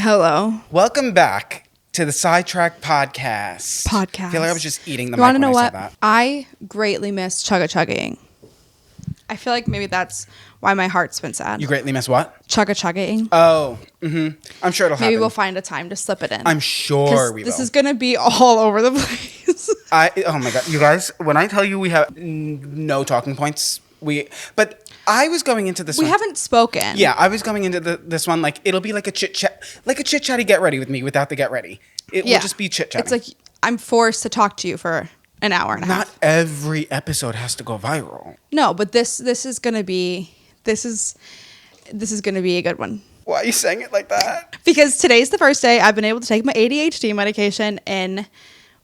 Hello. Welcome back to the Sidetracked podcast. I feel like I was just eating the mic when I said that. I greatly miss chugga-chuggaing. I feel like maybe that's why my heart's been sad. You greatly miss what? Chugga-chuggaing. Oh, I'm sure it'll happen. Maybe we'll find a time to slip it in. I'm sure we will. This is going to be all over the place. Oh my God. You guys, when I tell you we have no talking points, but I was going into this one. We haven't spoken. Yeah, I was going into this one like it'll be like a chit-chatty get ready with me without the get ready. It will just be chit-chatting. It's like I'm forced to talk to you for an hour and a half. Not every episode has to go viral. No, but this is going to be a good one. Why are you saying it like that? Because today's the first day I've been able to take my ADHD medication in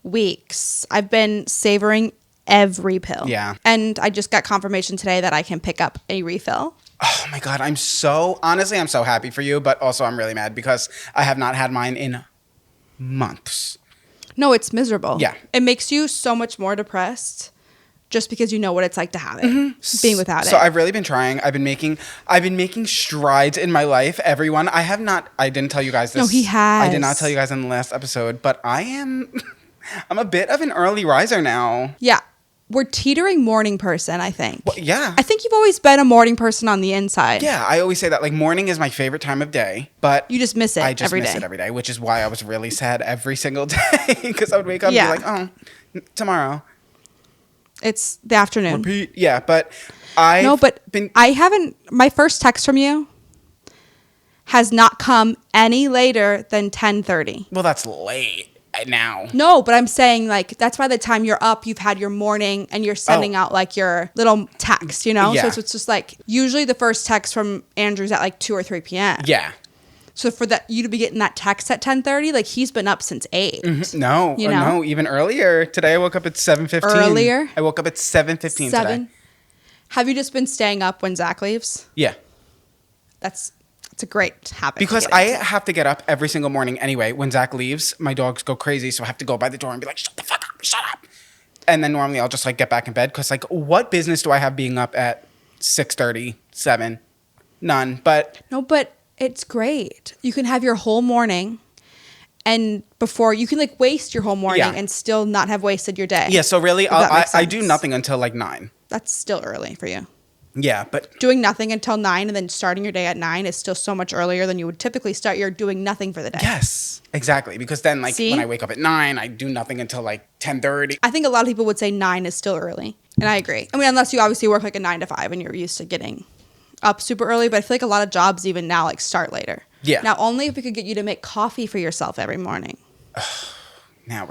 weeks. I've been savoring every pill. Yeah. And I just got confirmation today that I can pick up a refill. Oh my God, I'm so happy for you, but also I'm really mad because I have not had mine in months. No, it's miserable. Yeah. It makes you so much more depressed just because you know what it's like to have it, being without it. So I've really been trying. I've been making strides in my life. Everyone, I didn't tell you guys this. No, he has. I did not tell you guys in the last episode, but I'm a bit of an early riser now. Yeah. We're teetering morning person, I think. Well, yeah. I think you've always been a morning person on the inside. Yeah, I always say that. Like, morning is my favorite time of day, but you just miss it every day. I just miss it every day, which is why I was really sad every single day because I would wake up and be like, oh, tomorrow. It's the afternoon. Repeat. Yeah, but my first text from you has not come any later than 10:30. Well, that's late now. No, but I'm saying like that's by the time you're up, you've had your morning and you're sending out like your little text, you know? Yeah. So it's just like usually the first text from Andrew's at like 2 or 3 p.m. Yeah. So for you to be getting that text at 10:30, like he's been up since 8. Mm-hmm. No, even earlier. Today I woke up at 7:15. Earlier? I woke up at 7:15 today. Have you just been staying up when Zach leaves? Yeah. That's a great habit. Because I have to get up every single morning anyway. When Zach leaves, my dogs go crazy, so I have to go by the door and be like, shut the fuck up, shut up. And then normally I'll just like get back in bed because like what business do I have being up at 6:30, 7? None. But it's great. You can have your whole morning and before you can like waste your whole morning and still not have wasted your day. Yeah, so really I do nothing until like 9. That's still early for you. Yeah, but doing nothing until 9 and then starting your day at 9 is still so much earlier than you would typically start your doing nothing for the day. Yes, exactly. Because then like when I wake up at 9, I do nothing until like 10:30. I think a lot of people would say 9 is still early. And I agree. I mean, unless you obviously work like a 9 to 5 and you're used to getting up super early. But I feel like a lot of jobs even now like start later. Yeah. Now only if we could get you to make coffee for yourself every morning. Now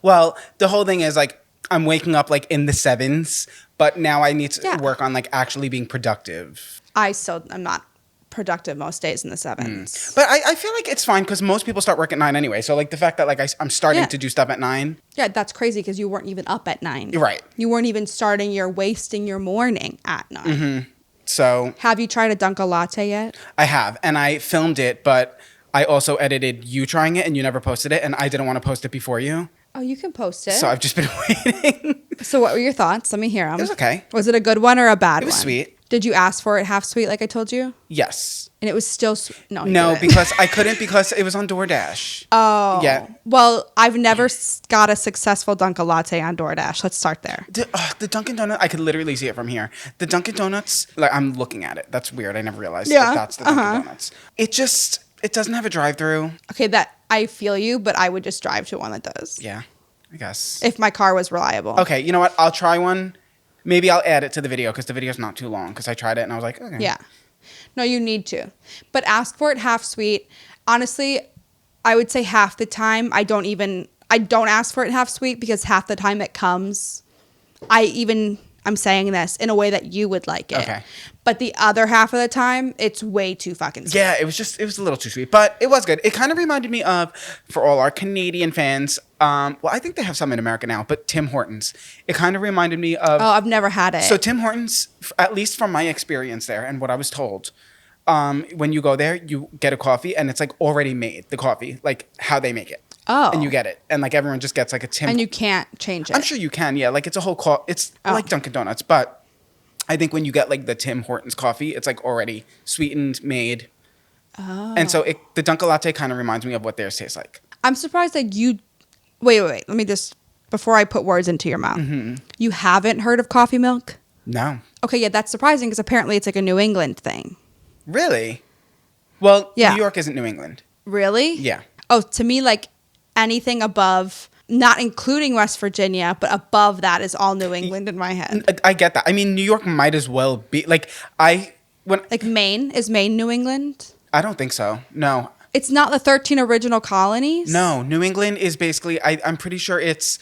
well, the whole thing is like I'm waking up like in the 7s, but now I need to work on like actually being productive. I'm not productive most days in the 7s. But I feel like it's fine because most people start work at 9 anyway. So like the fact that like I'm starting to do stuff at 9. Yeah, that's crazy because you weren't even up at 9. You're right. You weren't even wasting your morning at 9. Mm-hmm. So have you tried a Dunkin' latte yet? I have, and I filmed it, but I also edited you trying it and you never posted it, and I didn't want to post it before you. Oh, you can post it. So I've just been waiting. So what were your thoughts? Let me hear them. It was okay. Was it a good one or a bad one? It was sweet. Did you ask for it half sweet like I told you? Yes. And it was still No, because I couldn't because it was on DoorDash. Oh. Yeah. Well, I've never got a successful Dunkin' latte on DoorDash. Let's start there. The Dunkin' Donut, I could literally see it from here. The Dunkin' Donuts, like I'm looking at it. That's weird. I never realized that that's the Dunkin' Donuts. It doesn't have a drive-through. Okay, that I feel you, but I would just drive to one that does. Yeah, I guess. If my car was reliable. Okay, you know what? I'll try one. Maybe I'll add it to the video because the video's not too long because I tried it and I was like, okay. Yeah. No, you need to. But ask for it half sweet. Honestly, I would say half the time I don't ask for it half sweet because half the time it comes. I'm saying this in a way that you would like it. Okay. But the other half of the time, it's way too fucking sweet. Yeah, it was a little too sweet, but it was good. It kind of reminded me of, for all our Canadian fans, well, I think they have some in America now, but Tim Hortons. It kind of reminded me of... Oh, I've never had it. So Tim Hortons, at least from my experience there and what I was told, when you go there, you get a coffee and it's like already made, the coffee, like how they make it. Oh. And you get it. And like everyone just gets like a Tim. And you can't change it. I'm sure you can, yeah. Like it's a whole it's like Dunkin' Donuts. But I think when you get like the Tim Hortons coffee, it's like already sweetened, made. Oh. And so the Dunkin' Latte kind of reminds me of what theirs tastes like. I'm surprised that you. Wait. Let me just. Before I put words into your mouth. Mm-hmm. You haven't heard of coffee milk? No. Okay, yeah, that's surprising because apparently it's like a New England thing. Really? Well, Yeah. New York isn't New England. Really? Yeah. Oh, to me, like anything above, not including West Virginia, but above that is all New England in my head. I get that. I mean, New York might as well be like Like Maine? Is Maine New England? I don't think so. No. It's not the 13 original colonies? No, New England is basically I'm pretty sure it's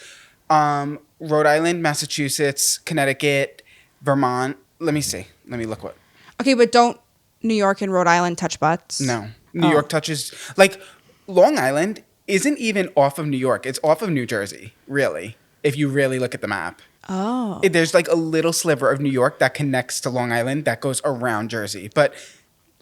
Rhode Island, Massachusetts, Connecticut, Vermont. Let me see. Let me look what. Okay, but don't New York and Rhode Island touch butts? No. New York touches like Long Island isn't even off of New York. It's off of New Jersey, really. If you really look at the map. Oh. There's like a little sliver of New York that connects to Long Island that goes around Jersey. But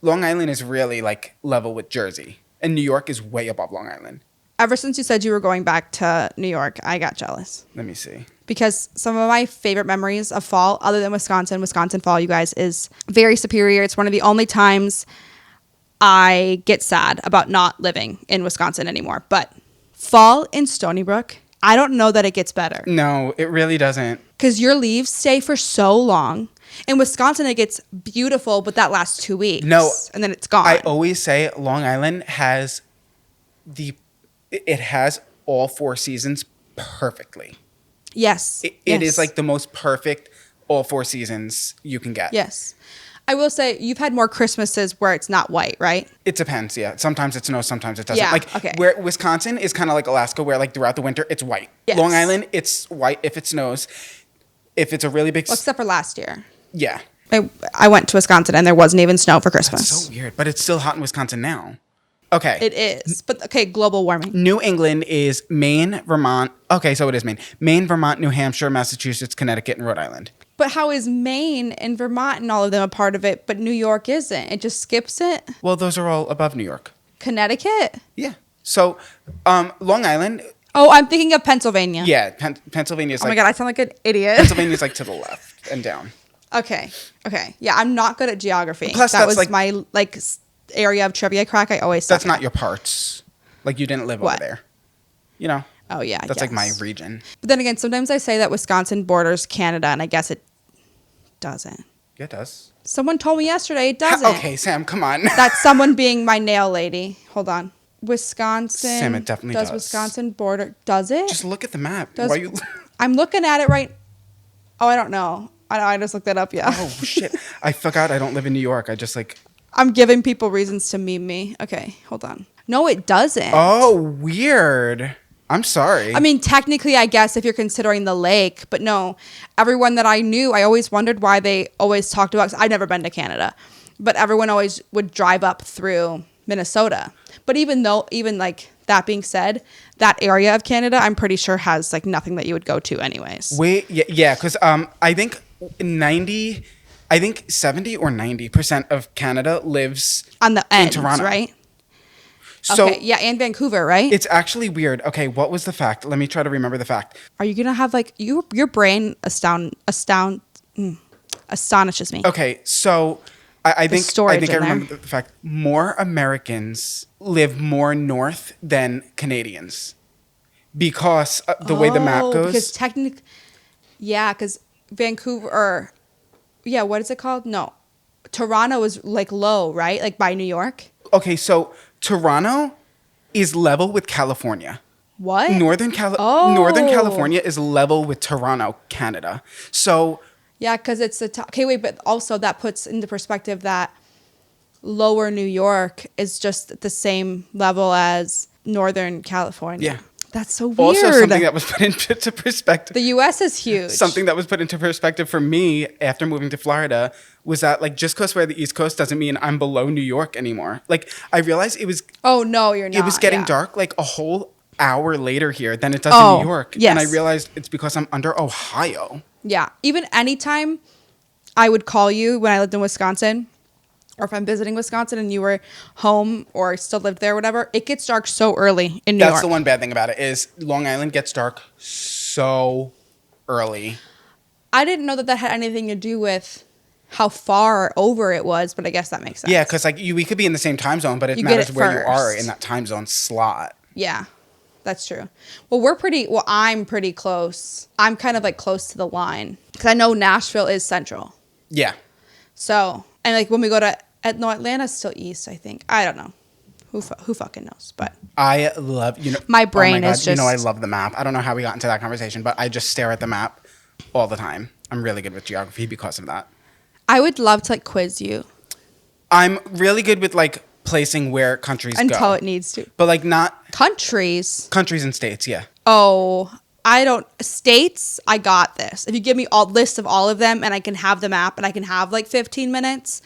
Long Island is really like level with Jersey. And New York is way above Long Island. Ever since you said you were going back to New York, I got jealous. Let me see. Because some of my favorite memories of fall, other than Wisconsin fall, you guys, is very Superior. It's one of the only times I get sad about not living in Wisconsin anymore. But fall in Stony Brook, I don't know that it gets better. No, it really doesn't. Because your leaves stay for so long. In Wisconsin, it gets beautiful, but that lasts 2 weeks. No. And then it's gone. I always say Long Island has all 4 seasons perfectly. Yes. It is like the most perfect all 4 seasons you can get. Yes. I will say you've had more Christmases where it's not white, right? It depends, yeah. Sometimes it snows, sometimes it doesn't. Yeah, like okay. Where Wisconsin is kind of like Alaska, where like throughout the winter it's white. Yes. Long Island, it's white if it snows. If it's a really big, Well, except for last year. yeah, I went to Wisconsin and there wasn't even snow for Christmas. that's so weird. But it's still hot in Wisconsin now. Okay, It is. But okay, global warming. New England is Maine, Vermont. Okay, so it is Maine, Vermont, New Hampshire, Massachusetts, Connecticut, and Rhode Island. But how is Maine and Vermont and all of them a part of it, but New York isn't? It just skips it? Well, those are all above New York. Connecticut? Yeah. So, Long Island. Oh, I'm thinking of Pennsylvania. Yeah, Pennsylvania is Oh like. my God, I sound like an idiot. Pennsylvania is like to the left and down. Okay. Yeah, I'm not good at geography. Plus, that that's was like- my area of trivia crack. I always suck That's not your parts. Like you didn't live What? over there. You know. Oh yeah, That's like my yes. region. But then again, sometimes I say that Wisconsin borders Canada, and I guess it doesn't. Yeah, it does. Someone told me yesterday it doesn't. Okay, Sam, come on. That's someone being my nail lady. Hold on. Wisconsin. Sam, it definitely does. Wisconsin border? Does it? Just look at the map. Does- Why you? I'm looking at it right. Oh, I don't know. I just looked that up. Yeah. Oh shit! I forgot I don't live in New York. I just like. I'm giving people reasons to meme me. Okay, hold on. No, it doesn't. Oh, weird. I'm sorry. I mean, technically, I guess if you're considering the lake, but no. Everyone that I knew, I always wondered why they always talked about. 'Cause I've never been to Canada, but everyone always would drive up through Minnesota. But even like that being said, that area of Canada, I'm pretty sure has like nothing that you would go to anyways. Wait, yeah, because I think 70 or 90% of Canada lives On the ends, Toronto. right? So Okay, yeah, and Vancouver, right? it's actually weird. Okay, what was the fact? Let me try to remember the fact. Are you gonna have like your brain astonishes me? Okay, so I think storage I in remember the fact more Americans live more north than Canadians because the way the map Oh, goes. because technically, yeah, because Vancouver or yeah, what is it called? No, Toronto is like low, right? Like by New York. Okay, so Toronto is level with California. What? Northern Oh. California is level with Toronto, Canada. So Yeah, because it's the top. Okay, wait, but also that puts into perspective that lower New York is just the same level as Northern California. Yeah. That's so weird. also something that was put into perspective. The U.S. is huge. Something that was put into perspective for me after moving to Florida was that like just because we're the East Coast doesn't mean I'm below New York anymore. Like I realized it was Oh no, you're not. it was getting yeah. dark like a whole hour later here than it does Oh, in New York. yes. And I realized it's because I'm under Ohio. Yeah. Even anytime I would call you when I lived in Wisconsin, or if I'm visiting Wisconsin and you were home or still lived there, or whatever, it gets dark so early in New York. That's the one bad thing about it is Long Island gets dark so early. I didn't know that had anything to do with how far over it was, but I guess that makes sense. Yeah, because like we could be in the same time zone, but it You get matters it where you are first. in that time zone slot. Yeah, that's true. Well, I'm pretty close. I'm kind of like close to the line because I know Nashville is central. Yeah. So, and like when we go to, Atlanta's still east, I think. I don't know. Who fucking knows? But I love, my brain is I just. love the map. I don't know how we got into that conversation, but I just stare at the map all the time. I'm really good with geography because of that. I would love to like quiz you I'm really good with like placing where countries until go. it needs to. But like not Countries. countries and states, yeah. Oh, I don't. States, I got this. If you give me all list of all of them and I can have the map and I can have like 15 minutes,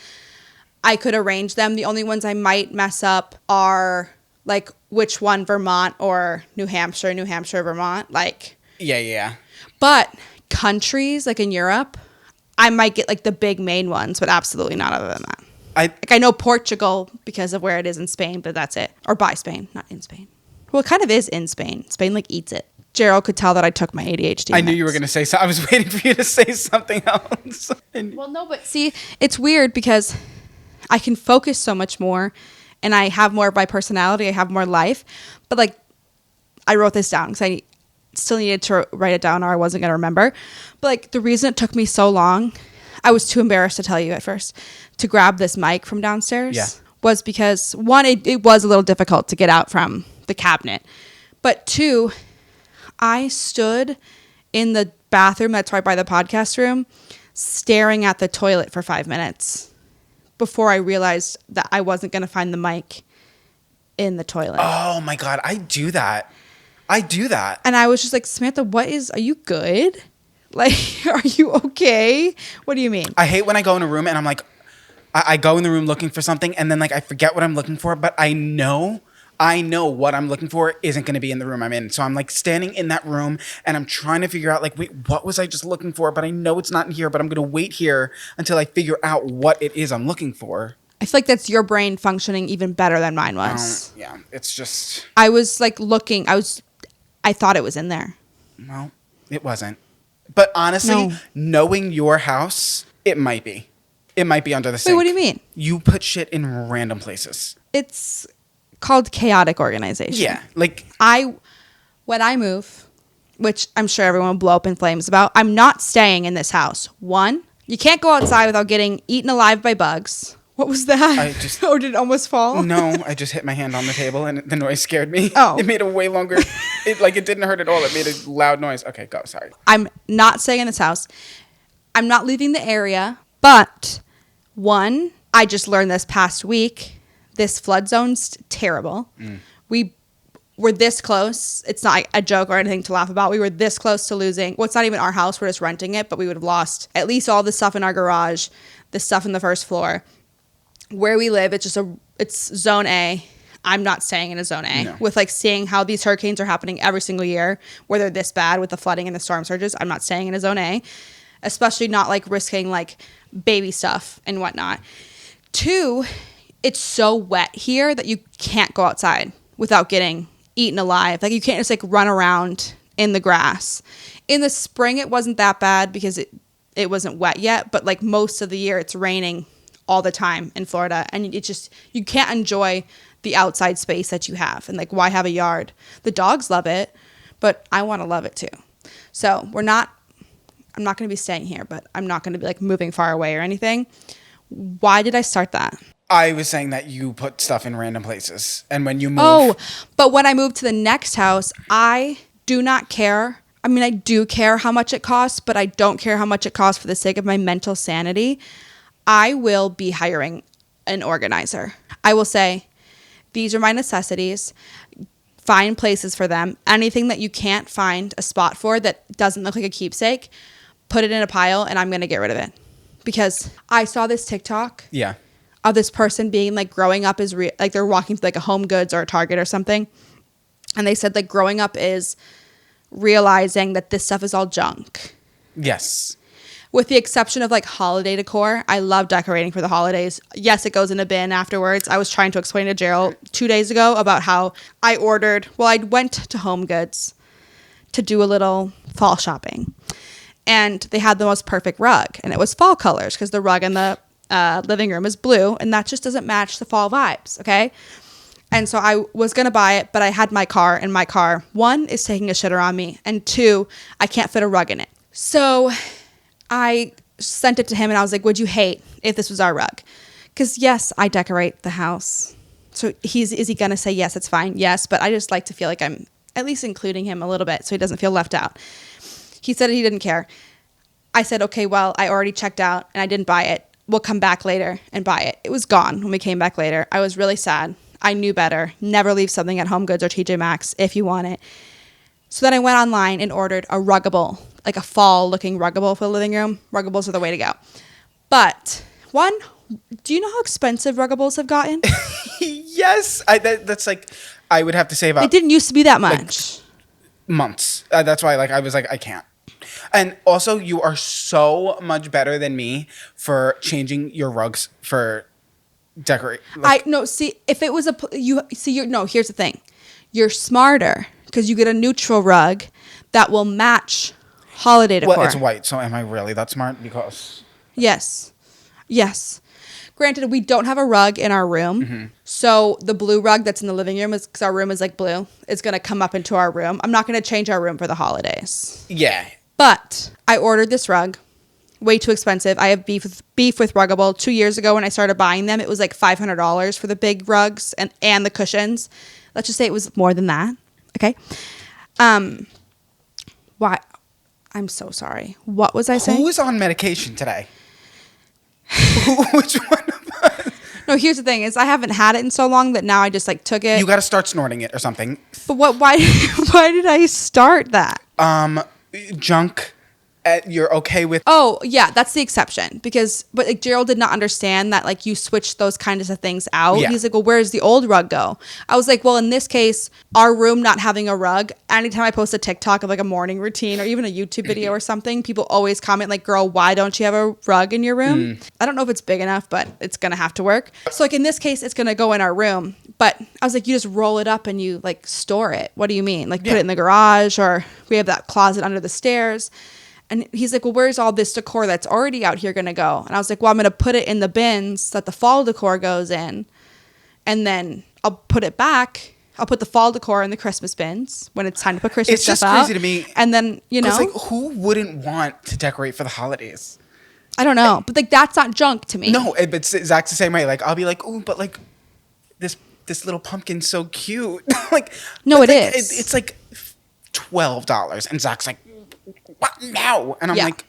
I could arrange them. The only ones I might mess up are like which one, Vermont or New Hampshire, Vermont. Like, Yeah. but countries like in Europe, I might get like the big main ones, but absolutely not other than that. I know Portugal because of where it is in Spain, but that's it. Or by Spain, not in Spain. Well, it kind of is in Spain. Spain like eats it. Gerald could tell that I took my ADHD. I knew you were going to say so. I was waiting for you to say something else. Well, no, but see, it's weird because I can focus so much more and I have more of my personality. I have more life. But like, I wrote this down because I still needed to write it down or I wasn't going to remember. But like, the reason it took me so long, I was too embarrassed to tell you at first, to grab this mic from downstairs was because one, it was a little difficult to get out from the cabinet. But two, I stood in the bathroom that's right by the podcast room staring at the toilet for 5 minutes before I realized that I wasn't going to find the mic in the toilet. Oh my God, I do that. And I was just like, Samantha, are you good? Like, are you okay? What do you mean? I hate when I go in a room and I'm like, I go in the room looking for something and then like I forget what I'm looking for, but I know what I'm looking for isn't going to be in the room I'm in. So I'm like standing in that room and I'm trying to figure out like, wait, what was I just looking for? But I know it's not in here, but I'm going to wait here until I figure out what it is I'm looking for. I feel like that's your brain functioning even better than mine was. Yeah, it's just. I was like looking, I thought it was in there. Well, it wasn't. But honestly, No. knowing your house, it might be. It might be under the sink. Wait, what do you mean? You put shit in random places. It's called chaotic organization. Yeah, like when I move, which I'm sure everyone will blow up in flames about, I'm not staying in this house. One, you can't go outside without getting eaten alive by bugs. What was that? Oh, did it almost fall? No, I just hit my hand on the table and the noise scared me. Oh. It made a way longer. It didn't hurt at all. It made a loud noise. Okay, go. Sorry. I'm not staying in this house. I'm not leaving the area, but one, I just learned this past week. This flood zone's terrible. We were this close. It's not a joke or anything to laugh about. We were this close to losing. Well, it's not even our house. We're just renting it, but we would have lost at least all the stuff in our garage, the stuff in the first floor. Where we live, it's zone A. I'm not staying in a zone A. No. With like seeing how these hurricanes are happening every single year, where they're this bad with the flooding and the storm surges. I'm not staying in a zone A, especially not like risking like baby stuff and whatnot. Two, it's so wet here that you can't go outside without getting eaten alive. Like you can't just like run around in the grass. In the spring, it wasn't that bad because it wasn't wet yet, but like most of the year it's raining all the time in Florida, and it just, you can't enjoy the outside space that you have. And like, why have a yard? The dogs love it, but I want to love it too. So I'm not going to be staying here, but I'm not going to be like moving far away or anything. Why did I start that? I was saying that you put stuff in random places, and when you move. Oh, but when I move to the next house, I do not care. I mean, I do care how much it costs, but I don't care how much it costs for the sake of my mental sanity. I will be hiring an organizer. I will say, these are my necessities. Find places for them. Anything that you can't find a spot for that doesn't look like a keepsake, put it in a pile and I'm going to get rid of it. Because I saw this TikTok of this person being like, growing up is like they're walking to like a Home Goods or a Target or something. And they said like growing up is realizing that this stuff is all junk. Yes. With the exception of like holiday decor. I love decorating for the holidays. Yes, it goes in a bin afterwards. I was trying to explain to Gerald 2 days ago about how I went to Home Goods to do a little fall shopping. and they had the most perfect rug, and it was fall colors because the rug in the living room is blue, and that just doesn't match the fall vibes, okay? And so I was going to buy it, but I had my car, and my car, one, is taking a shitter on me, and two, I can't fit a rug in it. So I sent it to him, and I was like, would you hate if this was our rug? Because, yes, I decorate the house. So is he going to say, yes, it's fine? Yes, but I just like to feel like I'm at least including him a little bit so he doesn't feel left out. He said he didn't care. I said, okay, well, I already checked out, and I didn't buy it. We'll come back later and buy it. It was gone when we came back later. I was really sad. I knew better. Never leave something at Home Goods or TJ Maxx if you want it. So then I went online and ordered a ruggable, like a fall-looking ruggable for the living room. Ruggables are the way to go. But, one, do you know how expensive ruggables have gotten? Yes. That's like, I would have to say about... It didn't used to be that much. Like, months. That's why I was like, I can't. And also, you are so much better than me for changing your rugs for decorate. If it was here's the thing. You're smarter because you get a neutral rug that will match holiday decor. Well, it's white, so am I really that smart? Because... Yes. Granted, we don't have a rug in our room. Mm-hmm. So the blue rug that's in the living room, because our room is like blue, is going to come up into our room. I'm not going to change our room for the holidays. Yeah. But I ordered this rug. Way too expensive. I have beef with Ruggable. 2 years ago when I started buying them, it was like $500 for the big rugs and the cushions. Let's just say it was more than that. Okay. Why? I'm so sorry. What was I saying? Who is on medication today? Which one of us? No, here's the thing is I haven't had it in so long that now I just like took it. You got to start snorting it or something. But why did I start that? Junk. You're okay with... Oh, yeah, that's the exception. But like Gerald did not understand that like you switch those kinds of things out. Yeah. He's like, well, where's the old rug go? I was like, well, in this case, our room not having a rug, anytime I post a TikTok of like a morning routine or even a YouTube video or something, people always comment like, girl, why don't you have a rug in your room? I don't know if it's big enough, but it's going to have to work. So like in this case, it's going to go in our room. But I was like, you just roll it up and you like store it. What do you mean? Like put it in the garage, or we have that closet under the stairs. And he's like, well, where's all this decor that's already out here going to go? And I was like, well, I'm going to put it in the bins that the fall decor goes in. And then I'll put it back. I'll put the fall decor in the Christmas bins when it's time to put Christmas stuff out. It's just crazy to me. And then, like, who wouldn't want to decorate for the holidays? I don't know. But like, that's not junk to me. No, but Zach's the same way. Like, I'll be like, oh, but like this little pumpkin's so cute. Like, no, it is. It's like $12. And Zach's like, what now? And I'm like,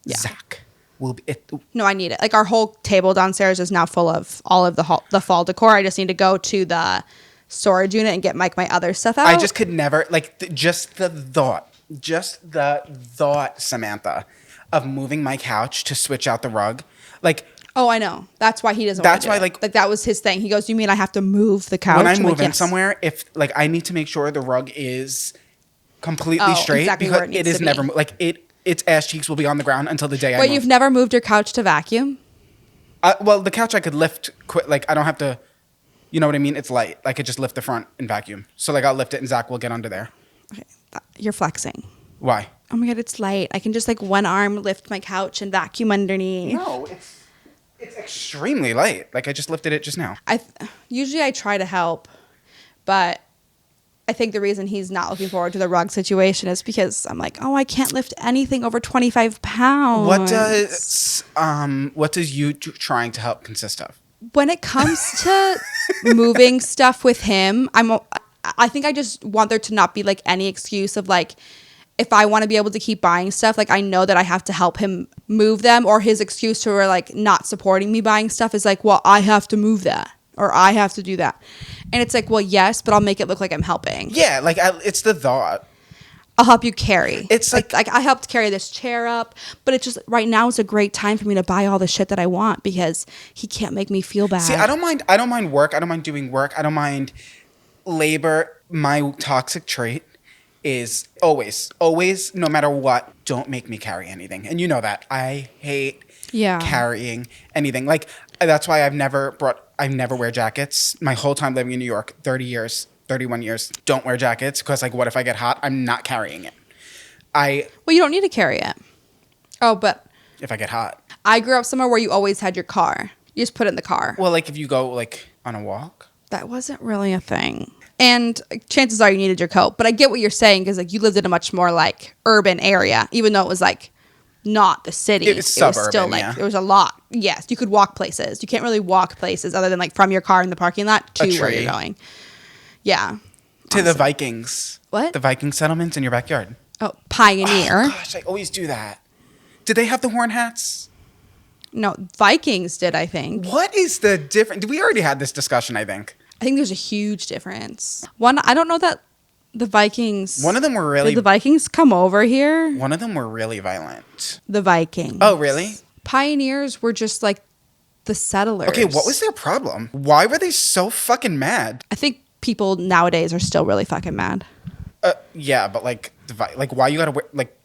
Zach, will be it. No, I need it. Like our whole table downstairs is now full of all of the fall decor. I just need to go to the storage unit and get my other stuff out. I just could never just the thought, Samantha, of moving my couch to switch out the rug, like. Oh, I know. That's why he doesn't. That's why, like that was his thing. He goes, "You mean I have to move the couch?" When I move in somewhere, if like I need to make sure the rug is completely straight, exactly, because it is never like its ass cheeks will be on the ground until the day I move. You've never moved your couch to vacuum? Well, the couch I could lift quick. Like I don't have to. You know what I mean? It's light. I could just lift the front and vacuum. So like I'll lift it and Zach will get under there. Okay, you're flexing. Why? Oh my god, it's light. I can just like one arm lift my couch and vacuum underneath. No, it's extremely light. Like I just lifted it just now. Usually I try to help, but I think the reason he's not looking forward to the rug situation is because I'm like, oh, I can't lift anything over 25 pounds. What does you trying to help consist of? When it comes to moving stuff with him, I think I just want there to not be like any excuse of like, if I want to be able to keep buying stuff, like I know that I have to help him move them, or his excuse for like not supporting me buying stuff is like, well, I have to move that or I have to do that. And it's like, well, yes, but I'll make it look like I'm helping. Yeah, like it's the thought. I'll help you carry. It's like I helped carry this chair up, but it's just right now is a great time for me to buy all the shit that I want because he can't make me feel bad. See, I don't mind work. I don't mind doing work. I don't mind labor. My toxic trait is always, no matter what, don't make me carry anything. And you know that. I hate carrying anything. Like, that's why I never wear jackets. My whole time living in New York, 31 years, don't wear jackets. Because, like, what if I get hot? I'm not carrying it. Well, you don't need to carry it. Oh, but if I get hot. I grew up somewhere where you always had your car. You just put it in the car. Well, like if you go like on a walk. That wasn't really a thing. And chances are you needed your coat. But I get what you're saying because like you lived in a much more like urban area, even though it was like not the city. It was suburban, still like yeah. there was a lot. Yes, you could walk places. You can't really walk places other than like from your car in the parking lot to where you're going. Yeah. To the Vikings. What? The Viking settlements in your backyard. Oh, Pioneer. Oh, gosh, I always do that. Did they have the horn hats? No, Vikings did, I think. What is the difference? We already had this discussion, I think. I think there's a huge difference. One, I don't know that the Vikings. One of them were really. Did the Vikings come over here? One of them were really violent. The Vikings. Oh, really? Pioneers were just like the settlers. Okay, what was their problem? Why were they so fucking mad? I think people nowadays are still really fucking mad. Yeah, but like why you gotta wear like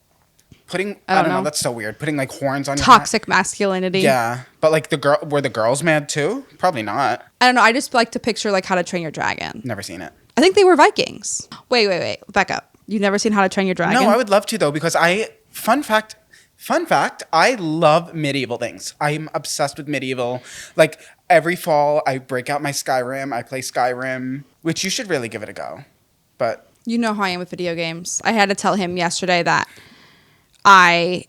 putting? I don't know. That's so weird. Putting like horns on Toxic masculinity. Yeah, but like were the girls mad too? Probably not. I don't know. I just like to picture like How to Train Your Dragon. Never seen it. I think they were Vikings. Wait. Back up. You've never seen How to Train Your Dragon? No, I would love to though because fun fact, I love medieval things. I'm obsessed with medieval. Like every fall, I break out my Skyrim. I play Skyrim, which you should really give it a go. But you know how I am with video games. I had to tell him yesterday that I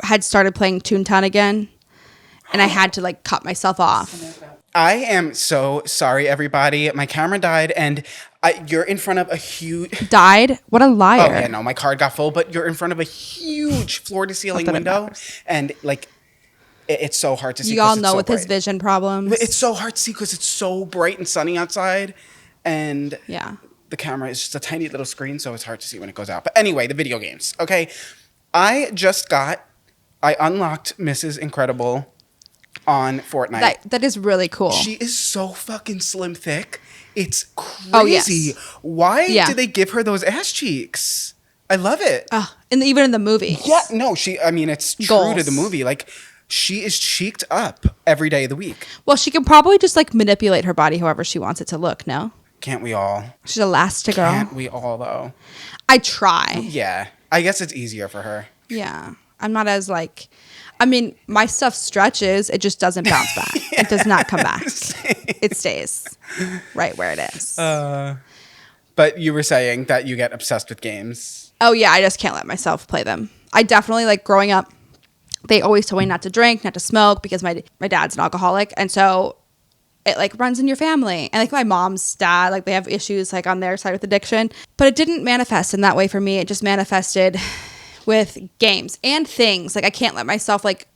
had started playing Toontown again, and I had to like cut myself off. I am so sorry, everybody. My camera died, and you're in front of a huge... Died? What a liar. Oh, yeah, no, my card got full, but you're in front of a huge floor-to-ceiling window, and, like, it's so hard to see. You all know with his vision problems. It's so hard to see because it's so bright and sunny outside, and yeah, the camera is just a tiny little screen, so it's hard to see when it goes out. But anyway, the video games, okay? I unlocked Mrs. Incredible on Fortnite. That is really cool. She is so fucking slim thick. It's crazy. Oh, yes. Why did they give her those ass cheeks? I love it. Even in the movie. Yeah, no, it's true Goals. to the movie. Like, she is cheeked up every day of the week. Well, she can probably just like manipulate her body however she wants it to look, no? Can't we all? She's Elastigirl. Can't we all, though? I try. Yeah. I guess it's easier for her. Yeah. I'm not as like... I mean, my stuff stretches. It just doesn't bounce back. It does not come back. It stays right where it is. But you were saying that you get obsessed with games. Oh, yeah. I just can't let myself play them. I definitely, like, growing up, they always told me not to drink, not to smoke, because my dad's an alcoholic. And so it, like, runs in your family. And, like, my mom's dad, like, they have issues, like, on their side with addiction. But it didn't manifest in that way for me. It just manifested with games and things. Like, I can't let myself like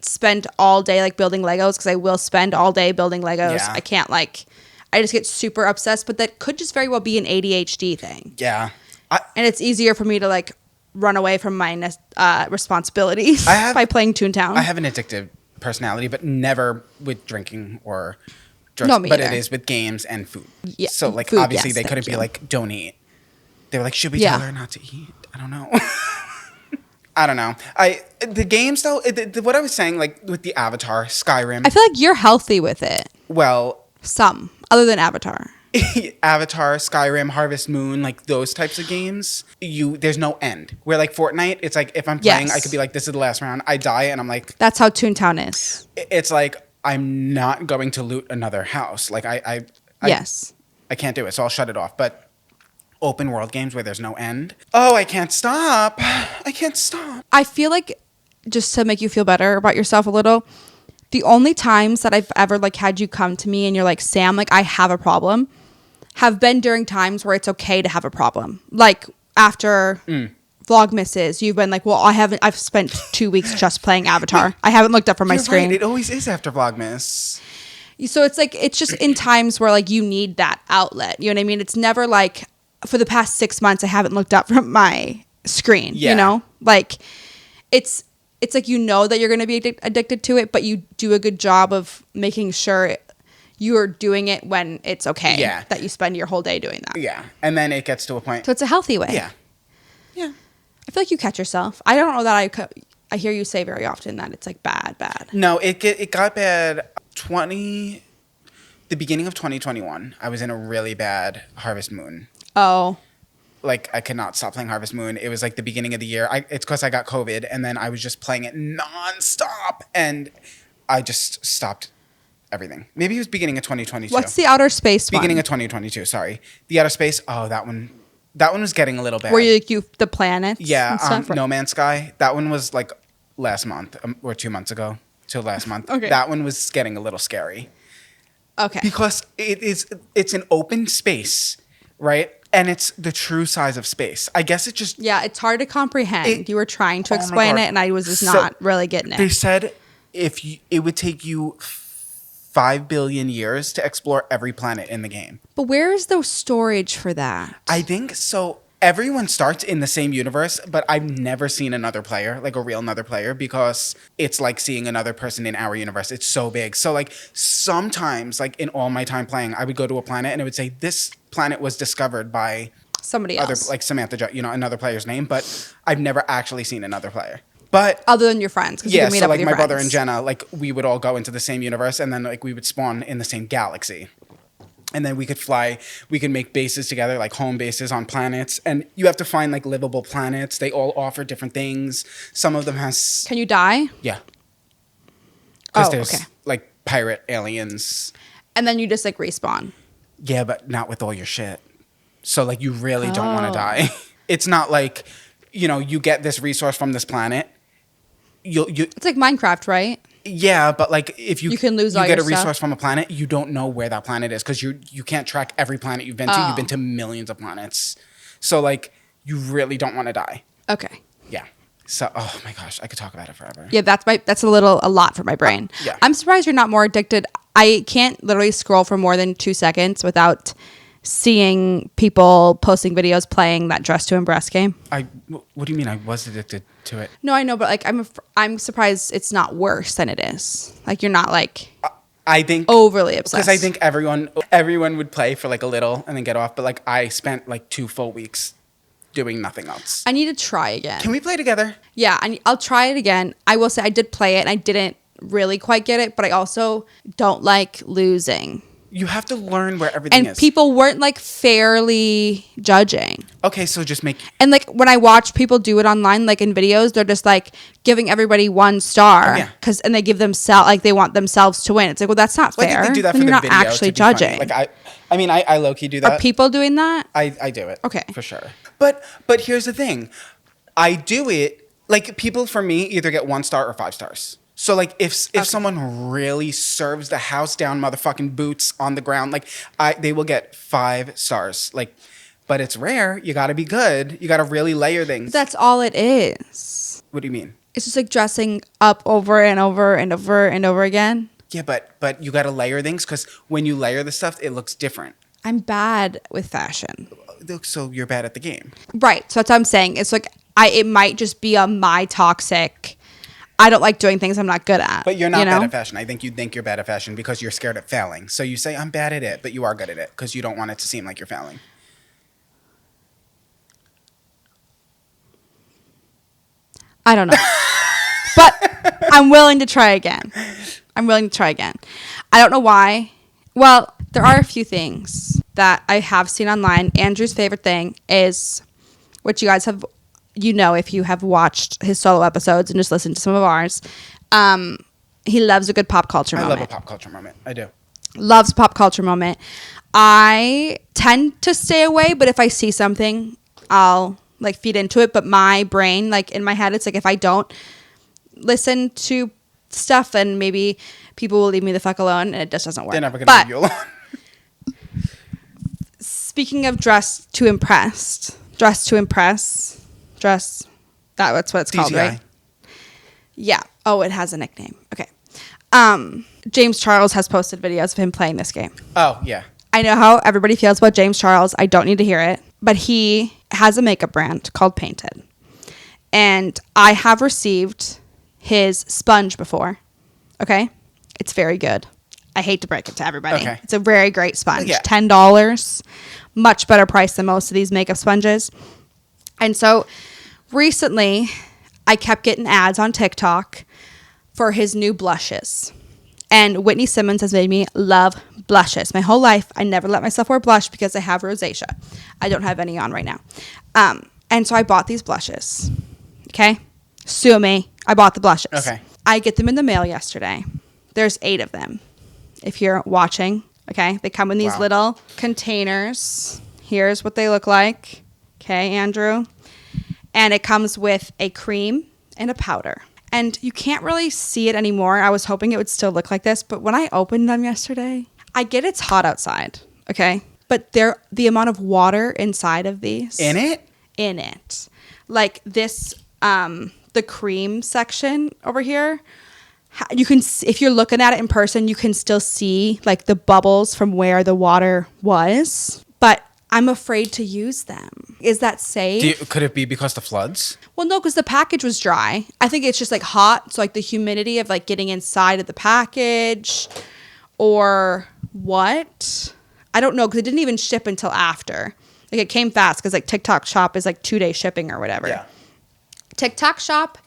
spend all day like building Legos, because I will spend all day building Legos. Yeah. I can't like, I just get super obsessed, but that could just very well be an ADHD thing. Yeah. And it's easier for me to like run away from my responsibilities by playing Toontown. I have an addictive personality, but never with drinking or drugs. No, me but either. it is with games and food. Yeah, So like food, obviously yes, they couldn't be like, don't eat. They were like, should we tell her not to eat? I don't know. I don't know. The games though, what I was saying, like with the Avatar, Skyrim. I feel like you're healthy with it. Well, some other than Avatar. Avatar, Skyrim, Harvest Moon, like those types of games, there's no end. Where like Fortnite, it's like if I'm playing, I could be like, this is the last round. I die, and I'm like, that's how Toontown is. It's like I'm not going to loot another house. Like I can't do it, so I'll shut it off. But open world games where there's no end. Oh, I can't stop. I feel like, just to make you feel better about yourself a little, the only times that I've ever like had you come to me and you're like, Sam, like I have a problem, have been during times where it's okay to have a problem. Like after Vlogmases, you've been like, well, I've spent 2 weeks just playing Avatar. I haven't looked up from my screen. Right. It always is after Vlogmas. So it's like, it's just in times where like you need that outlet. You know what I mean? It's never like, for the past 6 months, I haven't looked up from my screen, you know? Like, it's like, you know that you're going to be addicted to it, but you do a good job of making sure you're doing it when it's okay. Yeah. That you spend your whole day doing that. Yeah. And then it gets to a point. So it's a healthy way. Yeah. Yeah. I feel like you catch yourself. I don't know that I hear you say very often that it's like bad. No, it got bad the beginning of 2021. I was in a really bad Harvest Moon. Oh. Like, I could not stop playing Harvest Moon. It was like the beginning of the year. It's because I got COVID, and then I was just playing it nonstop, and I just stopped everything. Maybe it was beginning of 2022. What's the outer space one? Beginning of 2022, sorry. The Outer Space, that one was getting a little bad. Where you the planets? Yeah, and stuff? No Man's Sky. That one was like last month or 2 months ago till last month. Okay. That one was getting a little scary. Okay. Because it's an open space, right? And it's the true size of space. I guess it just... Yeah, it's hard to comprehend. You were trying to Oh my explain God. it, and I was just So, not really getting They it. said it would take you 5 billion years to explore every planet in the game. But where is the storage for that? I think so. Everyone starts in the same universe, but I've never seen another player, like a real another player, because it's like seeing another person in our universe. It's so big. So like sometimes, like in all my time playing, I would go to a planet and it would say this planet was discovered by Somebody else. like Samantha, another player's name, but I've never actually seen another player. But other than your friends, because you yeah, can meet so up like with my your brother friends. and Jenna, like we would all go into the same universe, and then like we would spawn in the same galaxy. And then we could fly, we could make bases together, like home bases on planets. And you have to find like livable planets. They all offer different things. Some of them has... Can you die? Yeah. Because Oh, there's okay. like pirate aliens. And then you just like respawn. Yeah, but not with all your shit. So like you really don't want Oh. to die. It's not like, you get this resource from this planet. You It's like Minecraft, right? Yeah, but like if you can lose all get your a resource stuff. from a planet, you don't know where that planet is because you can't track every planet you've been to. Oh. You've been to millions of planets, so like you really don't want to die. Okay. Yeah. So oh my gosh, I could talk about it forever. Yeah, that's a lot for my brain. Yeah. I'm surprised you're not more addicted. I can't literally scroll for more than 2 seconds without seeing people posting videos playing that Dress to Impress game. What do you mean? I was addicted to it. No, I know, but like I'm surprised it's not worse than it is. Like you're not like I think overly obsessed. because I think everyone would play for like a little and then get off, but like I spent like 2 full weeks doing nothing else. I need to try again. Can we play together? Yeah, I'll try it again. I will say I did play it and I didn't really quite get it, but I also don't like losing. You have to learn where everything And is. people weren't like fairly judging. Okay, so just make... And like when I watch people do it online, like in videos, they're just like giving everybody 1 star Oh, yeah. and they give themselves like they want themselves to win. It's like, well, that's not Like, fair. they do that Then for you're the not video actually to be funny. judging. Like I low key do that. Are people doing that? I do it. Okay. For sure. But here's the thing. I do it like people for me either get 1 star or 5 stars. So like if someone really serves the house down motherfucking boots on the ground, like they will get 5 stars. Like, but it's rare. You got to be good. You got to really layer things. That's all it is. What do you mean? It's just like dressing up over and over and over and over again. Yeah, but you got to layer things because when you layer the stuff, it looks different. I'm bad with fashion. So you're bad at the game. Right. So that's what I'm saying. It's like it might just be my toxic. I don't like doing things I'm not good at. But you're not bad at fashion. I think you think you're bad at fashion because you're scared of failing. So you say, I'm bad at it, but you are good at it because you don't want it to seem like you're failing. I don't know. But I'm willing to try again. I don't know why. Well, there are a few things that I have seen online. Andrew's favorite thing is, which you guys have, if you have watched his solo episodes and just listened to some of ours, he loves a good pop culture moment. I love a pop culture moment. I do. Loves pop culture moment. I tend to stay away, but if I see something, I'll like feed into it. But my brain, like in my head, it's like if I don't listen to stuff, then maybe people will leave me the fuck alone, and it just doesn't work. They're never going to leave you alone. Speaking of dress to impress, that's what it's called, DTI. right? Yeah. Oh, it has a nickname. Okay. James Charles has posted videos of him playing this game. Oh, yeah. I know how everybody feels about James Charles. I don't need to hear it. But he has a makeup brand called Painted. And I have received his sponge before. Okay? It's very good. I hate to break it to everybody. Okay. It's a very great sponge. Yeah. $10. Much better price than most of these makeup sponges. And so recently, I kept getting ads on TikTok for his new blushes. And Whitney Simmons has made me love blushes. My whole life, I never let myself wear blush because I have rosacea. I don't have any on right now. And so I bought these blushes. Okay? Sue me. I bought the blushes. Okay. I get them in the mail yesterday. There's 8 of them. If you're watching, okay? They come in these little containers. Here's what they look like. Okay, Andrew? And it comes with a cream and a powder. And you can't really see it anymore. I was hoping it would still look like this, but when I opened them yesterday, I get it's hot outside, okay? But the amount of water inside of these. In it? Like this, the cream section over here, you can, if you're looking at it in person, you can still see like the bubbles from where the water was. But I'm afraid to use them. Is that safe? Could it be because the floods? Well, no, because the package was dry. I think it's just like hot. So like the humidity of like getting inside of the package or what? I don't know because it didn't even ship until after. Like it came fast because like TikTok Shop is like 2-day shipping or whatever. Yeah. TikTok Shop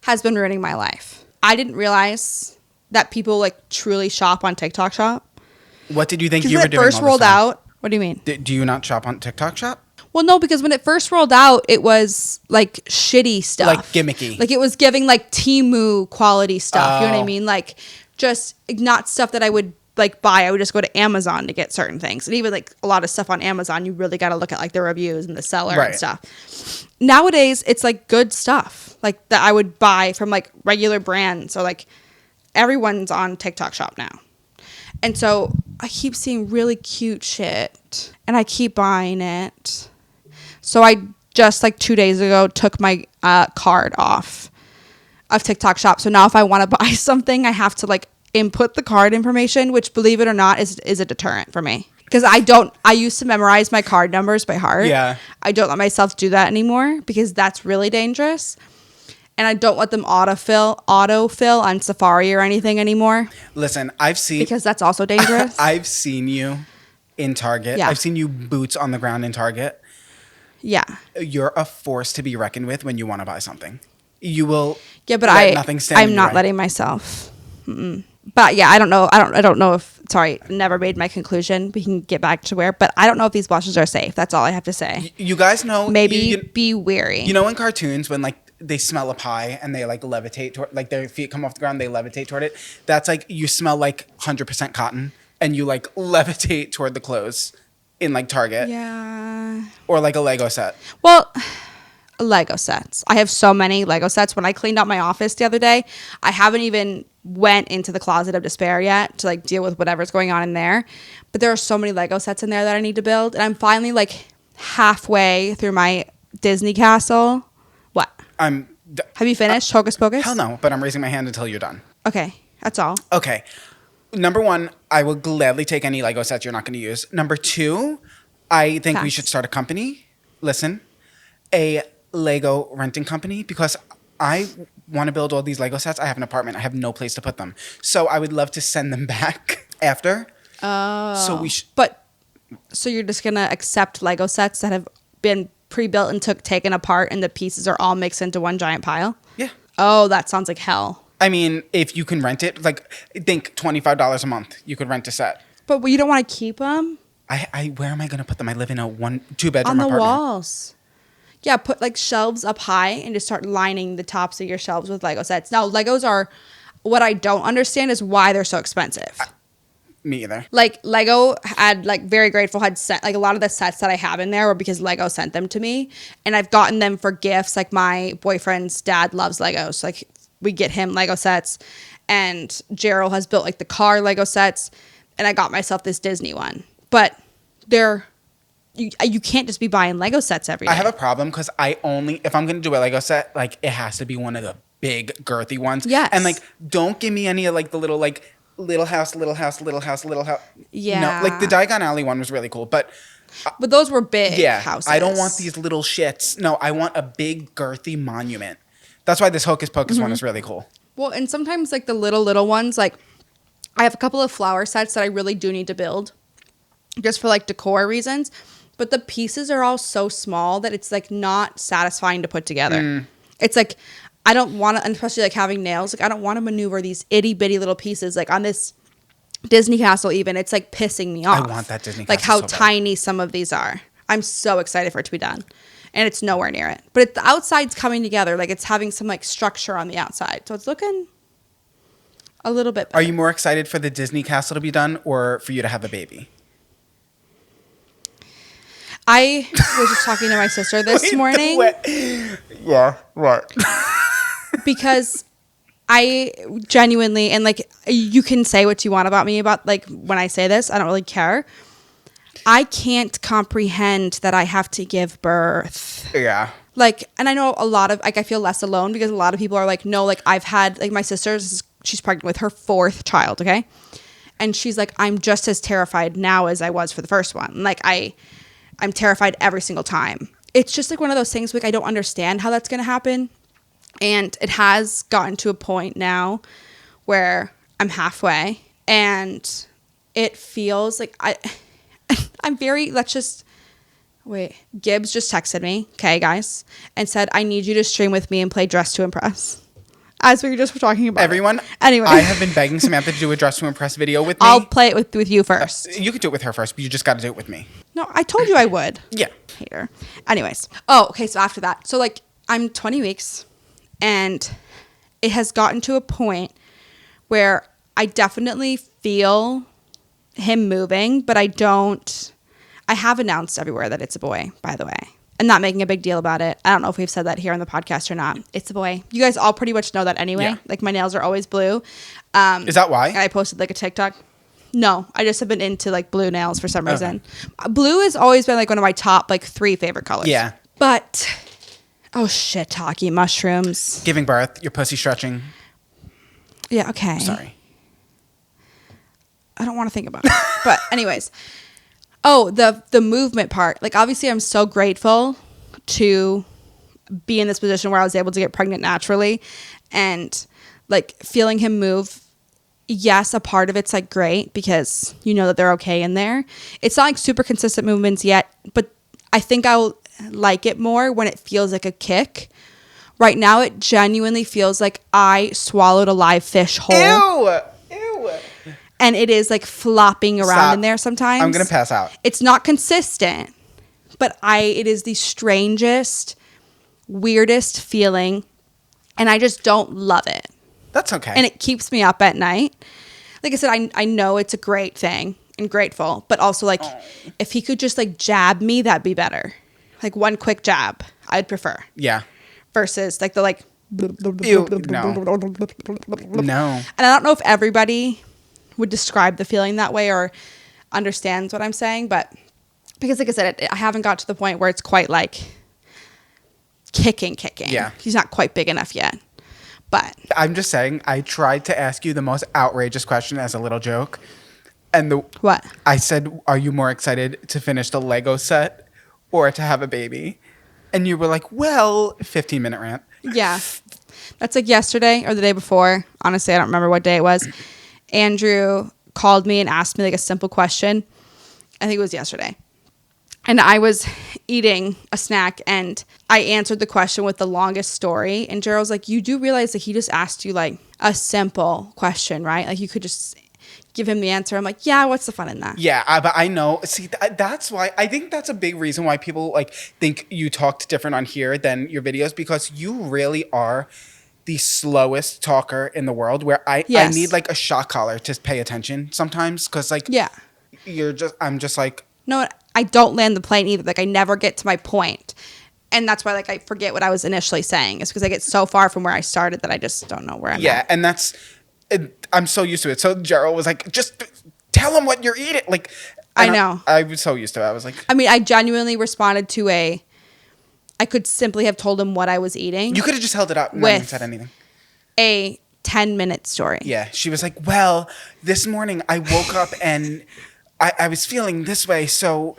has been ruining my life. I didn't realize that people like truly shop on TikTok Shop. What did you think you were doing? When it first rolled out, what do you mean? Do you not shop on TikTok Shop? Well, no, because when it first rolled out, it was like shitty stuff. Like gimmicky. Like it was giving like Temu quality stuff. You know what I mean? Like just not stuff that I would like buy. I would just go to Amazon to get certain things. And even like a lot of stuff on Amazon, you really got to look at like the reviews and the seller and stuff. Nowadays, it's like good stuff like that I would buy from like regular brands. So like everyone's on TikTok Shop now. And so I keep seeing really cute shit and I keep buying it. So I just like 2 days ago took my card off of TikTok Shop. So now if I want to buy something, I have to like input the card information, which believe it or not is a deterrent for me. Because I used to memorize my card numbers by heart. Yeah. I don't let myself do that anymore because that's really dangerous. And I don't let them autofill on Safari or anything anymore. Listen, because that's also dangerous. I've seen you in Target. Yeah. I've seen you boots on the ground in Target. Yeah. You're a force to be reckoned with when you want to buy something. You will. Yeah, but I'm not letting myself. Mm-mm. But yeah, I don't know. I don't know if. Sorry, never made my conclusion. We can get back to where, but I don't know if these blushes are safe. That's all I have to say. You guys know. Maybe be wary. You know, in cartoons when like they smell a pie and they like levitate toward, like their feet come off the ground, they levitate toward it. That's like you smell like 100% cotton and you like levitate toward the clothes in like Target. Yeah. Or like a Lego set. Well, Lego sets. I have so many Lego sets. When I cleaned out my office the other day, I haven't even went into the closet of despair yet to like deal with whatever's going on in there. But there are so many Lego sets in there that I need to build. And I'm finally like halfway through my Disney castle. What? Have you finished Hocus Pocus? Hell no, but I'm raising my hand until you're done. Okay, that's all. Okay. Number 1, I will gladly take any Lego sets you're not going to use. Number 2, I think we should start a company. Listen, a Lego renting company because I want to build all these Lego sets. I have an apartment. I have no place to put them. So I would love to send them back after. Oh. So you're just going to accept Lego sets that have been pre-built and taken apart and the pieces are all mixed into one giant pile? Yeah. Oh, that sounds like hell. I mean, if you can rent it, like think $25 a month, you could rent a set. But you don't want to keep them? Where am I going to put them? I live in a 2-bedroom apartment. On the walls. Yeah, put like shelves up high and just start lining the tops of your shelves with Lego sets. Now, Legos are, what I don't understand is why they're so expensive. Me either. Like Lego had like Very Grateful had sent like a lot of the sets that I have in there were because Lego sent them to me. And I've gotten them for gifts. Like my boyfriend's dad loves Legos. So, like we get him Lego sets. And Gerald has built like the car Lego sets. And I got myself this Disney one. But you can't just be buying Lego sets every day. I have a problem because if I'm going to do a Lego set, like it has to be one of the big girthy ones. Yes. And like, don't give me any of like the little like little house. Yeah. No, like the Diagon Alley one was really cool, but those were big houses. I don't want these little shits. No, I want a big girthy monument. That's why this Hocus Pocus one is really cool. Well, and sometimes like the little ones, like I have a couple of flower sets that I really do need to build just for like decor reasons. But the pieces are all so small that it's like not satisfying to put together. It's like I don't want to, especially like having nails. Like I don't want to maneuver these itty bitty little pieces like on this Disney Castle even, it's like pissing me off. I want that Disney like Castle how so bad. tiny some of these are. I'm so excited for it to be done. And it's nowhere near it. But the outside's coming together. Like it's having some like structure on the outside. So it's looking a little bit better. Are you more excited for the Disney Castle to be done or for you to have a baby? I was just talking to my sister this morning. Yeah, what? Because I genuinely, and like you can say what you want about me about like when I say this, I don't really care. I can't comprehend that I have to give birth. Yeah. Like, and I know a lot of, like, I feel less alone because a lot of people are like, no, like I've had, like my sister's, she's pregnant with her 4th child, okay? And she's like, I'm just as terrified now as I was for the first one. Like I'm terrified every single time. It's just like one of those things, like I don't understand how that's going to happen. And it has gotten to a point now where I'm halfway and it feels like I'm very, Gibbs just texted me, okay, guys, and said, I need you to stream with me and play Dress to Impress. As we were just talking about. Everyone, anyway. I have been begging Samantha to do a Dress to Impress video with me. I'll play it with you first. You could do it with her first, but you just got to do it with me. No, I told you I would. Yeah. Hater. Anyways. Oh, okay, so after that. So, like, I'm 20 weeks, and it has gotten to a point where I definitely feel him moving, but I have announced everywhere that it's a boy, by the way. I'm not making a big deal about it. I don't know if we've said that here on the podcast or not. It's a boy. You guys all pretty much know that anyway. Yeah. Like my nails are always blue. Is that why? And I posted like a TikTok. No, I just have been into like blue nails for some reason. Blue has always been like one of my top like 3 favorite colors. Yeah. But, oh shit, talkie mushrooms. Giving birth, your pussy stretching. Yeah, okay. Sorry. I don't want to think about it. But anyways. Oh, the movement part. Like, obviously, I'm so grateful to be in this position where I was able to get pregnant naturally. And, like, feeling him move, yes, a part of it's, like, great because you know that they're okay in there. It's not, like, super consistent movements yet, but I think I'll like it more when it feels like a kick. Right now, it genuinely feels like I swallowed a live fish whole. Ew! And it is like flopping around Stop. in there sometimes. I'm going to pass out. It's not consistent, but it is the strangest, weirdest feeling. And I just don't love it. That's okay. And it keeps me up at night. Like I said, I know it's a great thing and grateful, but also like if he could just like jab me, that'd be better. Like one quick jab, I'd prefer. Yeah. Versus like the like. Ew, no. No. And I don't know if everybody would describe the feeling that way or understands what I'm saying, but because like I said, I haven't got to the point where it's quite like kicking. Yeah. He's not quite big enough yet. But I'm just saying, I tried to ask you the most outrageous question as a little joke. And what? I said, are you more excited to finish the Lego set or to have a baby? And you were like, well, 15-minute rant. Yeah. That's like yesterday or the day before. Honestly, I don't remember what day it was. Andrew called me and asked me like a simple question. I think it was yesterday. And I was eating a snack and I answered the question with the longest story. And Gerald's like, you do realize that he just asked you like a simple question, right? Like you could just give him the answer. I'm like, yeah, what's the fun in that? Yeah, but I know. See, that's why I think that's a big reason why people like think you talked different on here than your videos, because you really are the slowest talker in the world, where I need like a shock collar to pay attention sometimes, because like I'm just like, no, I don't land the plane either. Like I never get to my point. And that's why like I forget what I was initially saying. It's because I get so far from where I started that I just don't know where I'm at. And I'm so used to it. So Gerald was like, just tell him what you're eating. Like, I know. I was so used to it. I was like, I mean, I genuinely responded to I could simply have told him what I was eating. You could have just held it up and not even said anything. A 10-minute story. Yeah. She was like, well, this morning I woke up and I was feeling this way. So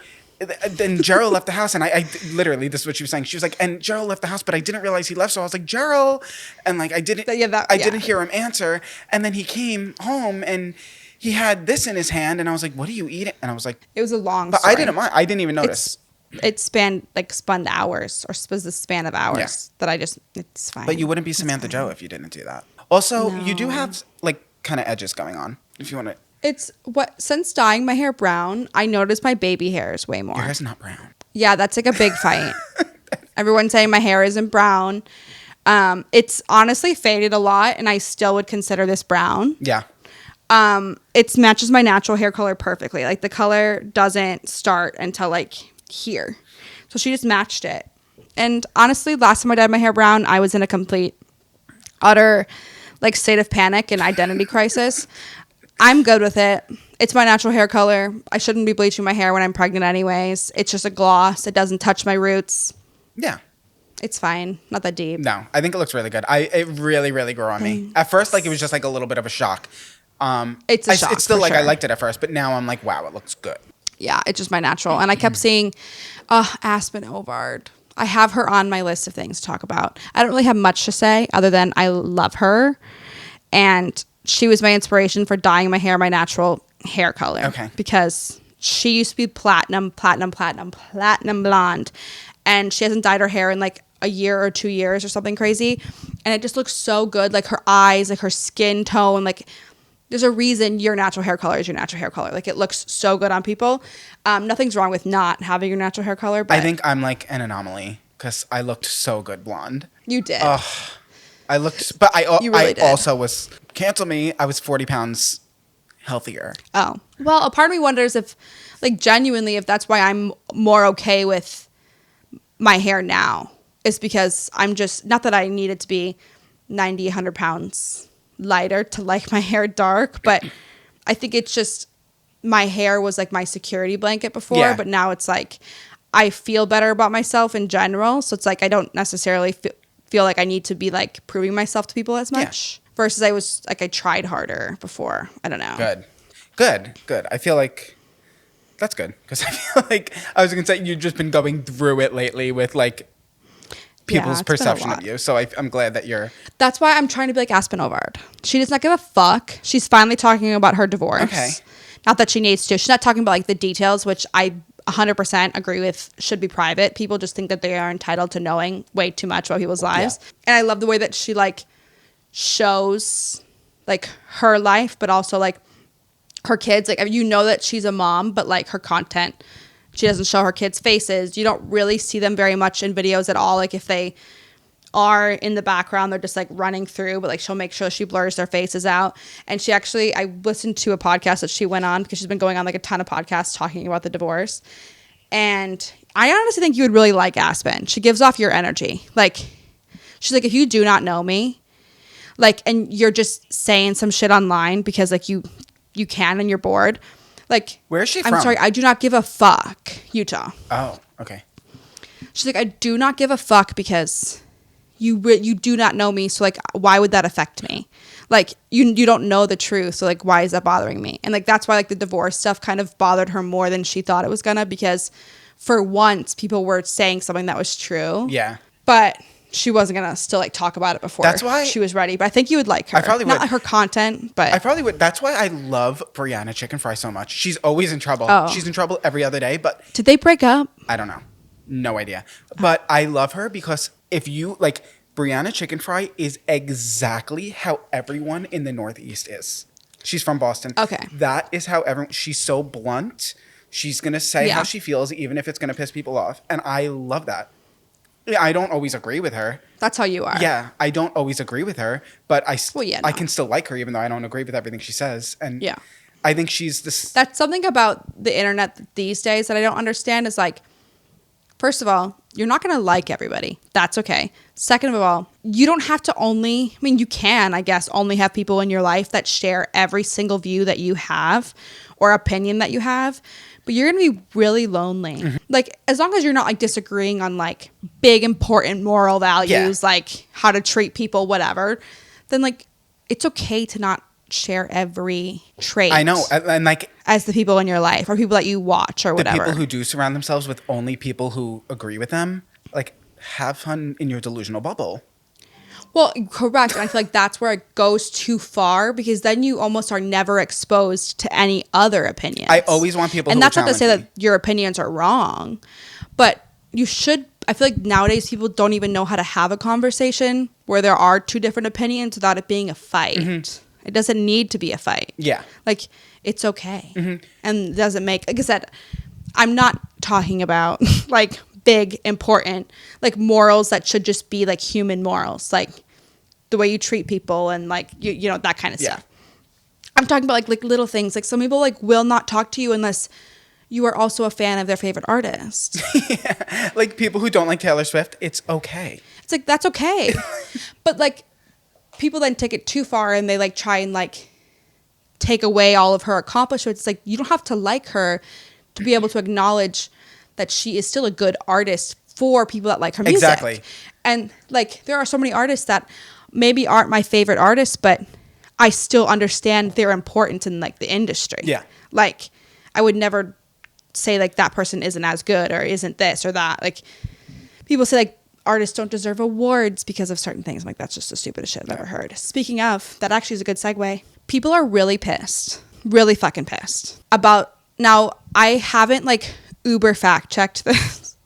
then Gerald left the house, and I literally, this is what she was saying. She was like, and Gerald left the house, but I didn't realize he left. So I was like, Gerald. And like, I didn't hear him answer. And then he came home and he had this in his hand. And I was like, what are you eating? And I was like, it was a long but story. I didn't mind. I didn't even notice. It spun hours, or was the span of hours that it's fine. But you wouldn't be Samantha Joe if you didn't do that. Also, you do have like kind of edges going on, if you want to. Since dyeing my hair brown, I noticed my baby hair is way more. Your hair's not brown. Yeah, that's like a big fight. Everyone's saying my hair isn't brown. It's honestly faded a lot, and I still would consider this brown. Yeah. It matches my natural hair color perfectly. Like the color doesn't start until like here. So she just matched it. And honestly, last time I dyed my hair brown, I was in a complete, utter like state of panic and identity crisis. I'm good with it. It's my natural hair color. I shouldn't be bleaching my hair when I'm pregnant anyways. It's just a gloss. It doesn't touch my roots. Yeah. It's fine. Not that deep. No, I think it looks really good. It really, really grew on me. At first, like, it was just like a little bit of a shock. It's a shock. It's still for like sure. I liked it at first, but now I'm like, wow, it looks good. Yeah, it's just my natural. And I kept seeing Aspen Ovard. I have her on my list of things to talk about. I don't really have much to say other than I love her. And she was my inspiration for dyeing my hair my natural hair color. Okay. Because she used to be platinum blonde. And she hasn't dyed her hair in like a year or 2 years or something crazy. And it just looks so good. Like her eyes, like her skin tone, like there's a reason your natural hair color is your natural hair color. Like it looks so good on people. Nothing's wrong with not having your natural hair color. But I think I'm like an anomaly because I looked so good blonde. You did. I looked, but You really did. also was, cancel me, I was 40 pounds healthier. Oh. Well, a part of me wonders if, like genuinely, if that's why I'm more okay with my hair now. Is because I'm just, not that I need it to be 90, 100 pounds lighter to like my hair dark, but I think it's just my hair was like my security blanket before, Yeah. but now it's like I feel better about myself in general. So it's like I don't necessarily feel like I need to be like proving myself to people as much versus I was like I tried harder before. I don't know. Good. I feel like that's good because I feel like I was going to say you've just been going through it lately with like people's it's been a perception of lot. you. So I'm glad that you're... That's why I'm trying to be like Aspen Ovard. She does not give a fuck. She's finally talking about her divorce. Okay. Not that she needs to. She's not talking about like the details, which I 100% agree with should be private. People just think that they are entitled to knowing way too much about people's lives. Yeah. And I love the way that she like shows like her life, but also like her kids. Like you know that she's a mom, but like her content, she doesn't show her kids' faces. You don't really see them very much in videos at all. Like if they are in the background, they're just like running through, but like she'll make sure she blurs their faces out. And she actually, I listened to a podcast that she went on because she's been going on like a ton of podcasts talking about the divorce. And I honestly think you would really like Aspen. She gives off your energy. Like she's like, if you do not know me, like, and you're just saying some shit online because like you can and you're bored. Like, Where is she I'm from? sorry, I do not give a fuck. Utah. Oh, okay. She's like, I do not give a fuck because you do not know me. So like, why would that affect me? Like, you don't know the truth. So like, why is that bothering me? And like, that's why like the divorce stuff kind of bothered her more than she thought it was gonna, because for once people were saying something that was true. Yeah. But she wasn't gonna still like talk about it before That's why- she was ready. But I think you would like her. I probably Not would. her content, but I probably would. That's why I love Brianna Chicken Fry so much. She's always in trouble. Oh. She's in trouble every other day, but did they break up? I don't know. No idea. But I love her because if you like, Brianna Chicken Fry is exactly how everyone in the Northeast is. She's from Boston. Okay. That is how everyone, she's so blunt. She's going to say Yeah. how she feels, even if it's going to piss people off. And I love that. I don't always agree with her. That's how you are. Yeah, I don't always agree with her, but I no. can still like her even though I don't agree with everything she says. And Yeah. I think she's this. That's something about the internet these days that I don't understand is like, first of all, you're not going to like everybody. That's okay. Second of all, you don't have to only, I mean, you can, I guess, only have people in your life that share every single view that you have or opinion that you have. But you're going to be really lonely. Mm-hmm. Like, as long as you're not like disagreeing on like big, important moral values, like how to treat people, whatever, then like it's okay to not share every trait. I know, and like As the people in your life or people that you watch or the whatever. people who do surround themselves with only people who agree with them, like have fun in your delusional bubble. Well, correct. And I feel like that's where it goes too far because then you almost are never exposed to any other opinions. I always want people and who that's will not to say challenge that your opinions are wrong, but you should. I feel like nowadays people don't even know how to have a conversation where there are two different opinions without it being a fight. It doesn't need to be a fight. Yeah. Like it's okay. And doesn't make, like I said, I'm not talking about like big, important, like morals that should just be like human morals, like the way you treat people and like, you know, that kind of stuff. I'm talking about like little things. Like some people like will not talk to you unless you are also a fan of their favorite artist. Yeah. Like people who don't like Taylor Swift, it's okay. It's like, that's okay. But like people then take it too far and they like try and like take away all of her accomplishments. It's like, you don't have to like her to be able to acknowledge that she is still a good artist for people that like her music. Exactly. And like there are so many artists that maybe aren't my favorite artists, but I still understand their importance in like the industry. Yeah. Like I would never say like that person isn't as good or isn't this or that. Like people say like artists don't deserve awards because of certain things. I'm like, that's just the stupidest shit I've ever heard. Speaking of, that actually is a good segue. People are really pissed, really fucking pissed about, now I haven't like uber fact checked this,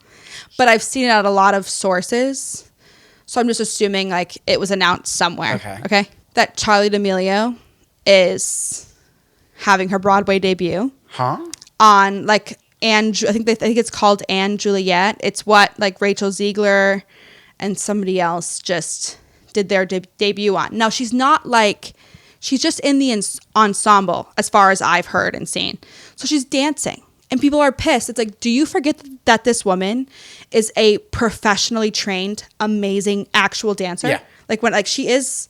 but I've seen it at a lot of sources. So I'm just assuming like it was announced somewhere. Okay. That Charli D'Amelio is having her Broadway debut. On like I think it's called Anne Juliet. It's what like Rachel Ziegler and somebody else just did their debut on. Now she's not like, she's just in the ensemble as far as I've heard and seen. So she's dancing and people are pissed. It's like, do you forget that this woman is a professionally trained, amazing actual dancer? Yeah. Like when like she is.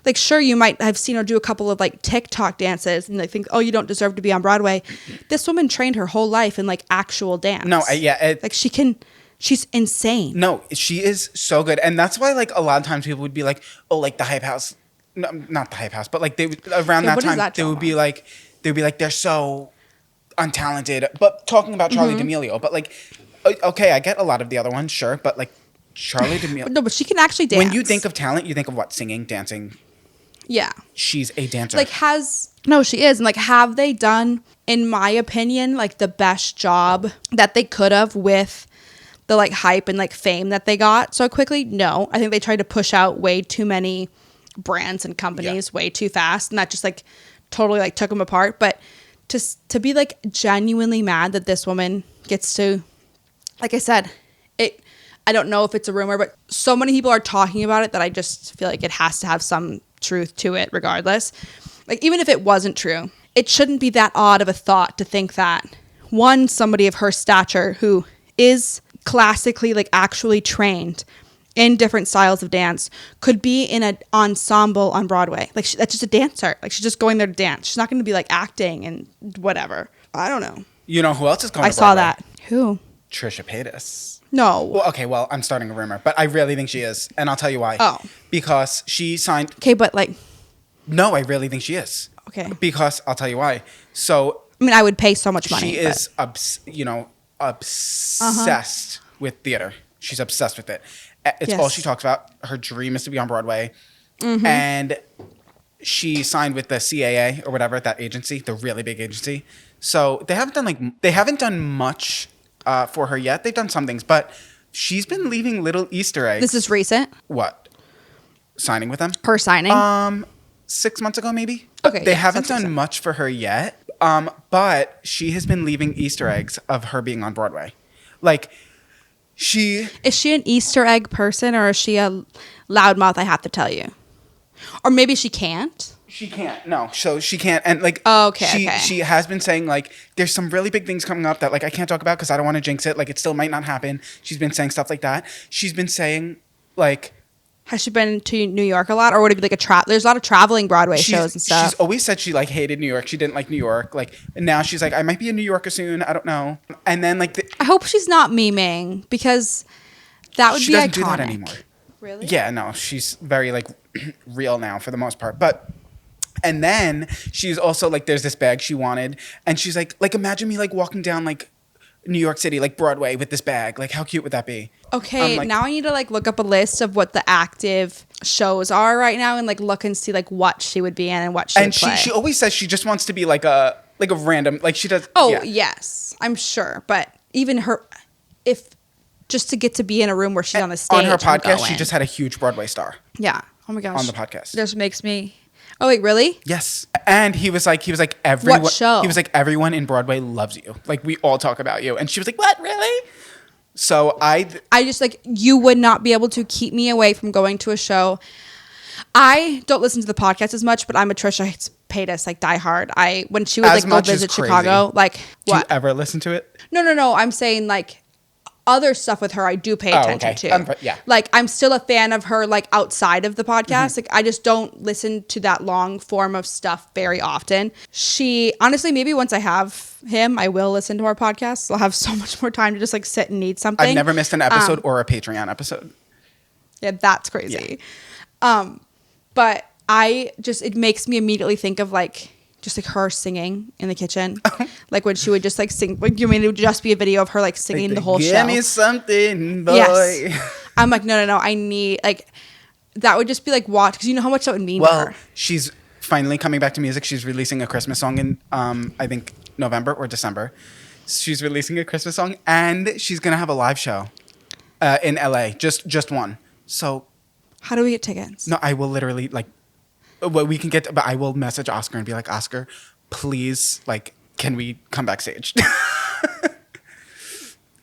Like, sure, you might have seen her do a couple of, like, TikTok dances and, like, think, oh, you don't deserve to be on Broadway. This woman trained her whole life in, like, actual dance. No, yeah. Like, she's insane. No, she is so good. And that's why, like, a lot of times people would be like, oh, like, the Hype House. No, not the Hype House, but, like, they would, around that time, they would be like, they're so untalented. But talking about Charli D'Amelio, but, like, okay, I get a lot of the other ones, sure. But, like, Charli D'Amelio. No, but she can actually dance. When you think of talent, you think of what? Singing, dancing. Yeah. She's a dancer. Like no, she is. And like, have they done, in my opinion, like the best job that they could have with the like hype and like fame that they got so quickly? No. I think they tried to push out way too many brands and companies way too fast. And that just like totally like took them apart. But to be like genuinely mad that this woman gets to, like I said, I don't know if it's a rumor, but so many people are talking about it that I just feel like it has to have some truth to it regardless. Like even if it wasn't true, it shouldn't be that odd of a thought to think that one, somebody of her stature who is classically like actually trained in different styles of dance could be in an ensemble on Broadway. Like that's just a dancer. Like she's just going there to dance. She's not going to be like acting and whatever. I don't know. You know who else is going to Broadway? I saw that. Who? Trisha Paytas. No. Well, okay, well, I'm starting a rumor, but I really think she is. And I'll tell you why. Oh. Because she signed... Okay, but like... No, I really think she is. Okay. Because I'll tell you why. So... I mean, I would pay so much money. She is, obsessed with theater. She's obsessed with it. It's all she talks about. Her dream is to be on Broadway. Mm-hmm. And she signed with the CAA or whatever, that agency, the really big agency. So they haven't done much... for her yet. They've done some things, but she's been leaving little Easter eggs. This is recent? What? Signing with them? Her signing? 6 months ago, maybe. Okay. They haven't done much for her yet. But she has been leaving Easter eggs of her being on Broadway. Like, Is she an Easter egg person or is she a loudmouth, I have to tell you? Or maybe she can't? She can't. No. So she can't. And like, she has been saying like, there's some really big things coming up that like I can't talk about because I don't want to jinx it. Like it still might not happen. She's been saying stuff like that. She's been saying like, has she been to New York a lot, or would it be like there's a lot of traveling Broadway shows and stuff? She's always said she like hated New York. She didn't like New York. Like and now she's like, I might be a New Yorker soon. I don't know. And then like, I hope she's not memeing because that would be iconic. She doesn't do that anymore. Really? Yeah. No. She's very like real now for the most part, but. And then she's also like, there's this bag she wanted. And she's like imagine me like walking down like New York City, like Broadway with this bag. Like, how cute would that be? Okay, like, now I need to like look up a list of what the active shows are right now and like look and see like what she would be in and what she would play. And she always says she just wants to be like a random, like she does. Oh, yes, I'm sure. But even her, if just to get to be in a room where she's on the stage. On her podcast, she just had a huge Broadway star. Yeah. Oh my gosh. On the podcast. This makes me Oh wait, really? Yes. And he was like everyone. What show? He was like, everyone in Broadway loves you. Like, we all talk about you. And she was like, what, really? So I just like, you would not be able to keep me away from going to a show. I don't listen to the podcast as much, but I'm a Trisha Paytas like diehard. When she would As like go much as visit crazy. Chicago, like Do you what? ever listen to it? No. I'm saying like other stuff with her I do pay attention to. Yeah. Like I'm still a fan of her like outside of the podcast. Like I just don't listen to that long form of stuff very often. She honestly, maybe once I have him, I will listen to our podcast. I'll have so much more time to just like sit and need something. I've never missed an episode or a Patreon episode. Yeah, that's crazy. But it makes me immediately think of like just like her singing in the kitchen. Like when she would just like sing, like you mean it would just be a video of her like singing Like, the whole show. Give me something, boy. Yes. I'm like, no. I need like, that would just be like watch, because you know how much that would mean to her. She's finally coming back to music. She's releasing a Christmas song in, I think, November or December. She's releasing a Christmas song, and she's going to have a live show in LA. Just one. So. How do we get tickets? No, I will literally like, well, we can get, but I will message Oscar and be like, Oscar, please, like, can we come backstage?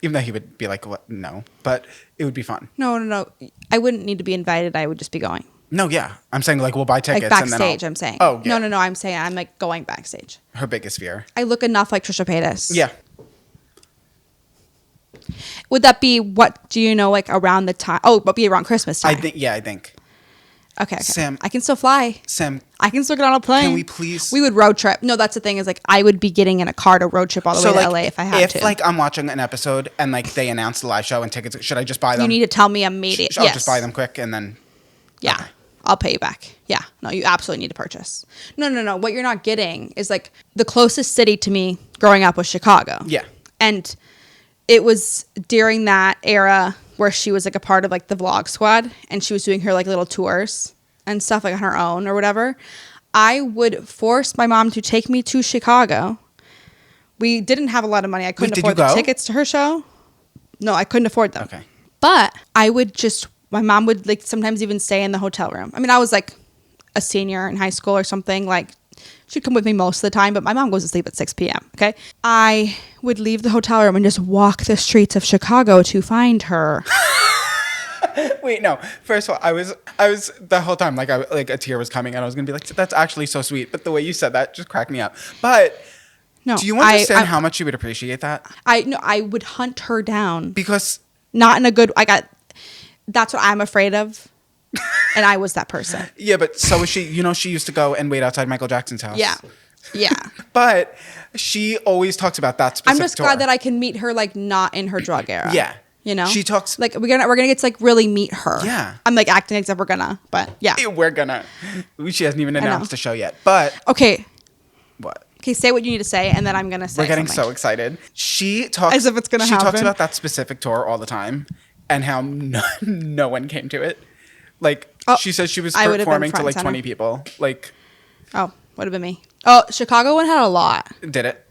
Even though he would be like, what? No, but it would be fun. No. I wouldn't need to be invited. I would just be going. No, yeah. I'm saying like we'll buy tickets. Like backstage, and then I'm saying. Oh, yeah. No. I'm saying I'm like going backstage. Her biggest fear. I look enough like Trisha Paytas. Yeah. Would that be, what do you know, like around the time? Oh, but be around Christmas time. I think. Okay. Sam. I can still fly. Sam. I can still get on a plane. Can we please? We would road trip. No, that's the thing is like I would be getting in a car to road trip all the way to LA if I had to. If like I'm watching an episode and like they announce the live show and tickets, should I just buy them? You need to tell me immediately. I'll just buy them quick and then. Yeah. Okay. I'll pay you back. Yeah. No, you absolutely need to purchase. No. What you're not getting is like the closest city to me growing up was Chicago. Yeah. And it was during that era where she was like a part of like the Vlog Squad and she was doing her like little tours and stuff like on her own or whatever. I would force my mom to take me to Chicago. We didn't have a lot of money. I couldn't afford the tickets to her show. No, I couldn't afford them. Okay. But I would just, my mom would like sometimes even stay in the hotel room. I mean, I was like a senior in high school or something. Like she'd come with me most of the time, but my mom goes to sleep at 6 p.m. Okay. I would leave the hotel room and just walk the streets of Chicago to find her. Wait, no. First of all, I was the whole time like a tear was coming and I was gonna be like, that's actually so sweet. But the way you said that just cracked me up. But no, do you understand how much you would appreciate that? I would hunt her down because not in a good. That's what I'm afraid of, and I was that person. Yeah, but so was she. You know, she used to go and wait outside Michael Jackson's house. Yeah. But she always talks about that specific I'm just glad that I can meet her like not in her drug era. Yeah. You know, she talks like we're gonna get to like really meet her. Yeah, I'm like acting as if we're gonna, but yeah, we're gonna. She hasn't even announced the show yet, but okay. What? Okay, say what you need to say, and then I'm gonna say. We're getting something. So excited. She talks as if it's gonna happen. She talks about that specific tour all the time, and how no one came to it. Like she says, she was performing to like 20 people. Like, oh, would have been me. Oh, Chicago one had a lot. Did it?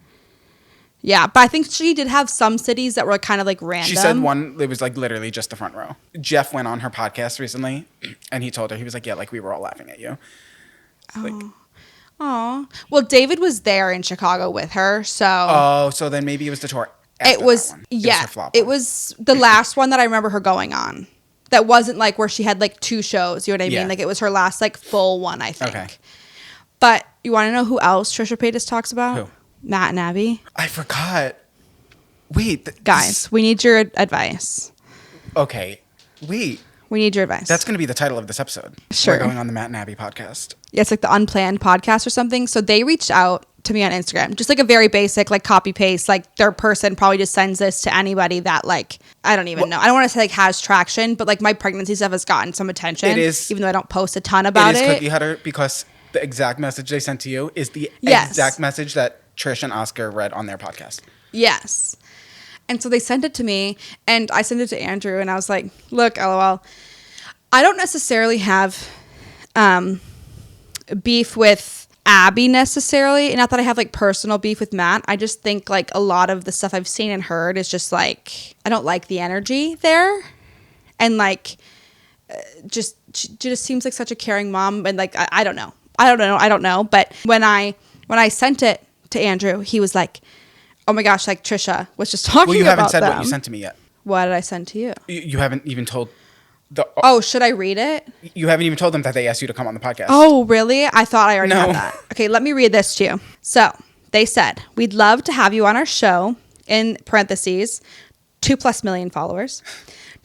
Yeah, but I think she did have some cities that were kind of like random. She said one, it was like literally just the front row. Jeff went on her podcast recently and he told her, he was like, yeah, like we were all laughing at you. Oh. Well, David was there in Chicago with her, so. Oh, so then maybe it was the tour after it was, that one. yeah. It it was the last one that I remember her going on. That wasn't like where she had like 2 shows, you know what I mean? Like it was her last like full one, I think. Okay. But you want to know who else Trisha Paytas talks about? Who? Matt and Abby. I forgot. Wait. Guys, we need your advice. Okay. Wait. We need your advice. That's going to be the title of this episode. Sure. We're going on the Matt and Abby podcast. Yeah, it's like the Unplanned podcast or something. So they reached out to me on Instagram. Just like a very basic, like copy paste. Like their person probably just sends this to anybody that like, I don't even know. I don't want to say like has traction, but like my pregnancy stuff has gotten some attention. It is. Even though I don't post a ton about it. It is cookie cutter because the exact message they sent to you is the exact message that Trish and Oscar read on their podcast. Yes. And so they sent it to me and I sent it to Andrew and I was like, look, LOL, I don't necessarily have beef with Abby necessarily. Not that I have like personal beef with Matt. I just think like a lot of the stuff I've seen and heard is just like, I don't like the energy there. And like, she just seems like such a caring mom. And like, I don't know. I don't know. But when I sent it to Andrew, he was like, oh my gosh, like Trisha was just talking about them. Well, you haven't said what you sent to me yet. What did I send to you? You haven't even told Oh, should I read it? You haven't even told them that they asked you to come on the podcast. Oh, really? I thought I already No. had that. Okay, let me read this to you. So they said, we'd love to have you on our show, in parentheses, 2+ million followers,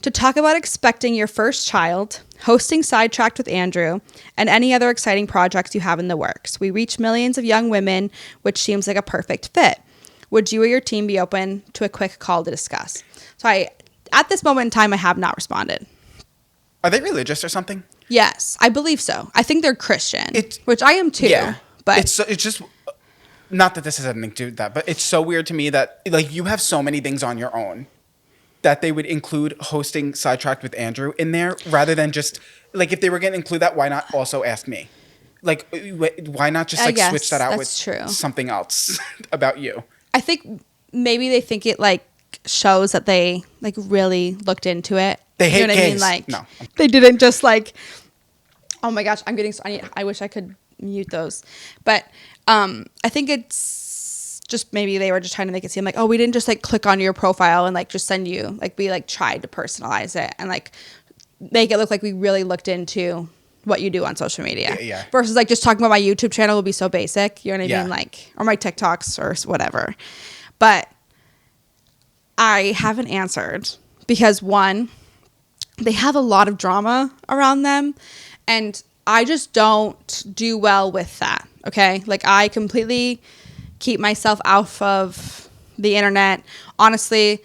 to talk about expecting your first child, hosting Sidetracked with Andrew, and any other exciting projects you have in the works. We reach millions of young women, which seems like a perfect fit. Would you or your team be open to a quick call to discuss? So at this moment in time, I have not responded. Are they religious or something? Yes, I believe so. I think they're Christian, which I am too. Yeah, but it's just not that this has anything to do with that, but it's so weird to me that like you have so many things on your own that they would include hosting Sidetracked with Andrew in there rather than just like if they were going to include that, why not also ask me? Like, why not just like switch that out with something else about you? I think maybe they think it like shows that they like really looked into it. They hate gays. I mean? Like, no, they didn't just like. Oh my gosh, I'm getting. I wish I could mute those, but I think it's just maybe they were just trying to make it seem like, oh, we didn't just like click on your profile and like just send you, like we like tried to personalize it and like make it look like we really looked into what you do on social media. Yeah. Versus like just talking about my YouTube channel would be so basic. You know what I Yeah. mean? Like, or my TikToks or whatever. But I haven't answered because one, they have a lot of drama around them and I just don't do well with that. Okay. Like I completely keep myself out of the internet. Honestly,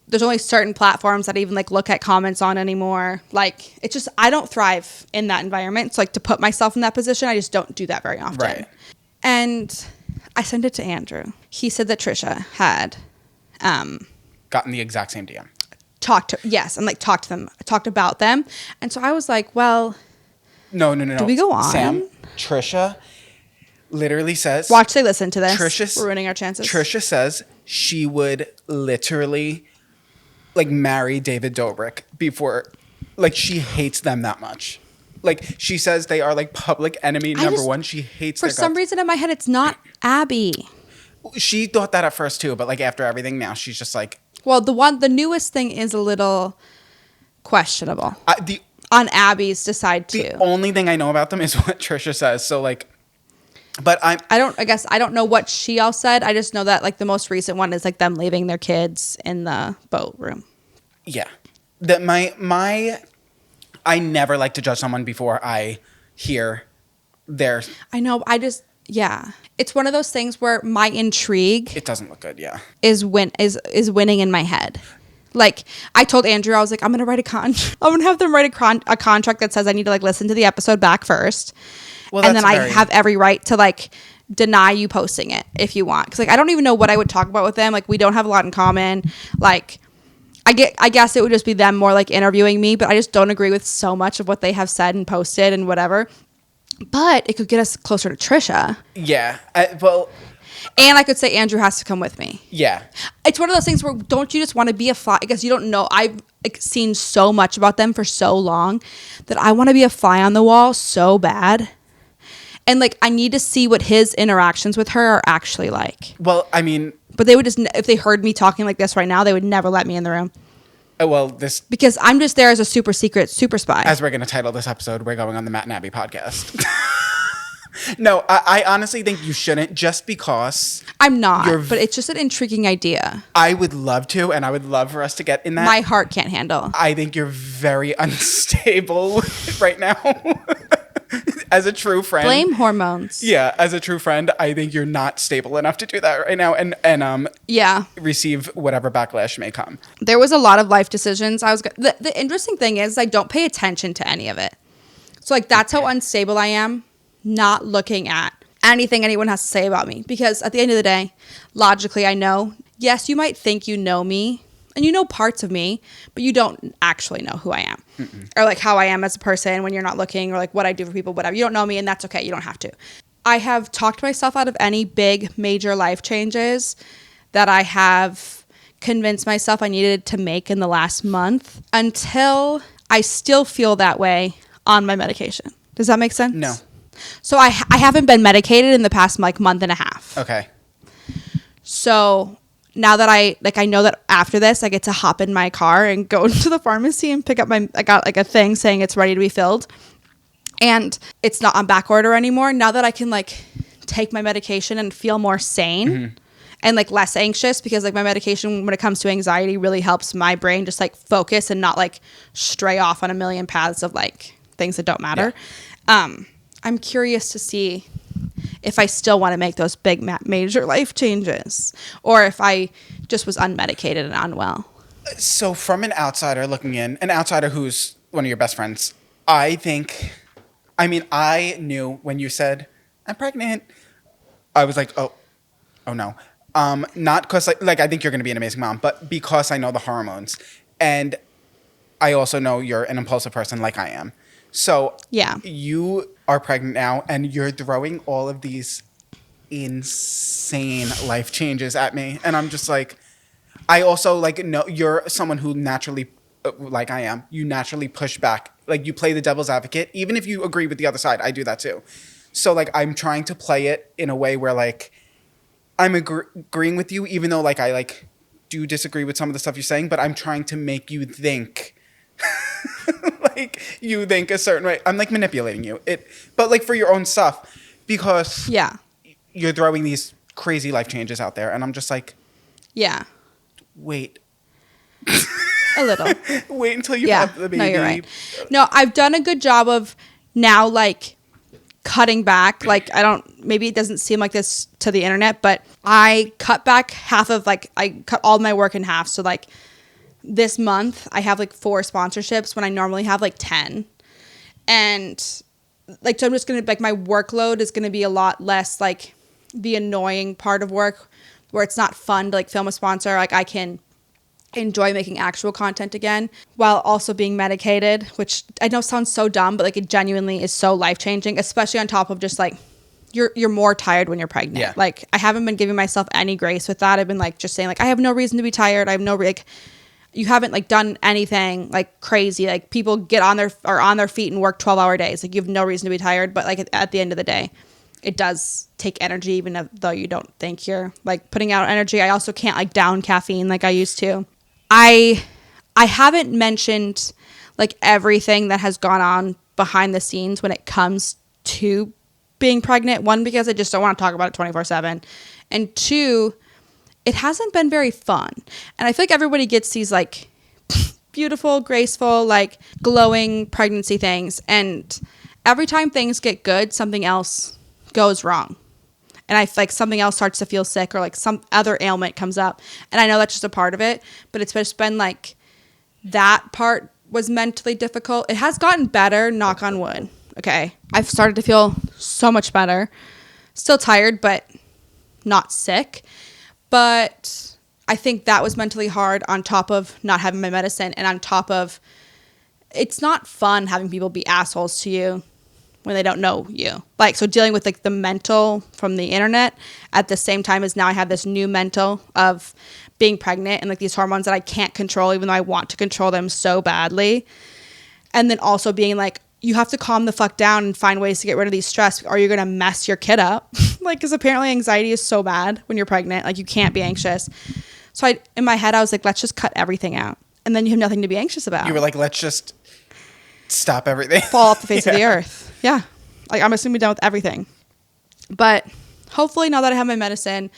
there's only certain platforms that I even like look at comments on anymore. Like it's just, I don't thrive in that environment. So like to put myself in that position, I just don't do that very often. Right. And I sent it to Andrew. He said that Trisha had, gotten the exact same DM. Talked about them. And so I was like, well, no. do we go on? Sam, Trisha literally says, watch they listen to this. We're ruining our chances. Trisha says she would literally like marry David Dobrik before, like she hates them that much. Like she says they are like public enemy number one. She hates for some reason in my head it's not Abby. She thought that at first too, but like after everything now she's just like, well, the newest thing is a little questionable. On Abby's side too. The only thing I know about them is what Trisha says. So like, but I don't know what she all said. I just know that like the most recent one is like them leaving their kids in the boat room. Yeah. That I never like to judge someone before I hear their. I know. Yeah. It's one of those things where my intrigue. It doesn't look good. Yeah. Is winning in my head. Like I told Andrew, I was like, I'm gonna have them write a contract that says I need to like listen to the episode back first, and then I have every right to like deny you posting it if you want. Because like I don't even know what I would talk about with them. Like we don't have a lot in common. Like I guess it would just be them more like interviewing me, but I just don't agree with so much of what they have said and posted and whatever. But it could get us closer to Trisha. Yeah. And I could say Andrew has to come with me. Yeah. It's one of those things where don't you just want to be a fly? I guess you don't know. I've like, seen so much about them for so long that I want to be a fly on the wall so bad. And like I need to see what his interactions with her are actually like. Well, I mean. But they would just, if they heard me talking like this right now, they would never let me in the room. Because I'm just there as a super secret super spy. As we're going to title this episode, we're going on the Matt and Abby podcast. No, I honestly think you shouldn't just because. I'm not, but it's just an intriguing idea. I would love to, and I would love for us to get in that. My heart can't handle. I think you're very unstable right now. As a true friend. Blame hormones. Yeah, as a true friend, I think you're not stable enough to do that right now and yeah, receive whatever backlash may come. There was a lot of life decisions. The interesting thing is I don't pay attention to any of it. So like that's how unstable I am, not looking at anything anyone has to say about me. Because at the end of the day, logically I know, yes, you might think you know me and you know parts of me, but you don't actually know who I am. Mm-mm. Or like how I am as a person when you're not looking, or like what I do for people, whatever. You don't know me and that's okay. You don't have to. I have talked myself out of any big major life changes that I have convinced myself I needed to make in the last month until I still feel that way on my medication. Does that make sense? No. So I haven't been medicated in the past like month and a half. Okay. So now that I know that after this I get to hop in my car and go to the pharmacy and pick up I got like a thing saying it's ready to be filled, and it's not on back order anymore. Now that I can like take my medication and feel more sane and like less anxious, because like my medication when it comes to anxiety really helps my brain just like focus and not like stray off on a million paths of like things that don't matter. I'm curious to see if I still want to make those big major life changes, or if I just was unmedicated and unwell. So from an outsider looking in, an outsider who's one of your best friends, I knew when you said, I'm pregnant, I was like, oh no. Not because like I think you're going to be an amazing mom, but because I know the hormones. And I also know you're an impulsive person like I am. So yeah, you are pregnant now and you're throwing all of these insane life changes at me. And I'm just like, I also like, no, you're someone who naturally, like I am, you naturally push back. Like you play the devil's advocate, even if you agree with the other side. I do that too. So like, I'm trying to play it in a way where like, I'm agreeing with you, even though like I like do disagree with some of the stuff you're saying, but I'm trying to make you think like you think a certain way. I'm like manipulating you. But like for your own stuff, because you're throwing these crazy life changes out there, and I'm just like, wait. A little. Wait until you have the baby. No, you're right. No, I've done a good job of now like cutting back. Like maybe it doesn't seem like this to the internet, but I cut back half of like, I cut all my work in half. So like this month I have like 4 sponsorships when I normally have like 10. And like, so I'm just going to like, my workload is going to be a lot less like the annoying part of work where it's not fun to like film a sponsor. Like I can enjoy making actual content again while also being medicated, which I know sounds so dumb, but like it genuinely is so life-changing, especially on top of just like you're more tired when you're pregnant. Yeah. Like I haven't been giving myself any grace with that. I've been like just saying like I have no reason to be tired. I have no like you haven't like done anything like crazy. Like people get on their feet and work 12-hour days. Like you have no reason to be tired, but like at the end of the day, it does take energy, even though you don't think you're like putting out energy. I also can't like down caffeine like I used to. I haven't mentioned like everything that has gone on behind the scenes when it comes to being pregnant. 1, because I just don't want to talk about it 24/7. And 2, it hasn't been very fun. And I feel like everybody gets these like beautiful, graceful, like glowing pregnancy things. And every time things get good, something else goes wrong. And I feel like something else starts to feel sick or like some other ailment comes up. And I know that's just a part of it, but it's just been like that part was mentally difficult. It has gotten better, knock on wood. Okay. I've started to feel so much better. Still tired, but not sick. But I think that was mentally hard on top of not having my medicine and on top of it's not fun having people be assholes to you when they don't know you. Like, so dealing with like the mental from the internet at the same time as now I have this new mental of being pregnant and like these hormones that I can't control, even though I want to control them so badly. And then also being like, you have to calm the fuck down and find ways to get rid of these stress or you're going to mess your kid up. Like, because apparently anxiety is so bad when you're pregnant. Like, you can't be anxious. So in my head, I was like, let's just cut everything out. And then you have nothing to be anxious about. You were like, let's just stop everything. Fall off the face of the earth. Yeah. Like, I'm assuming done with everything. But hopefully now that I have my medicine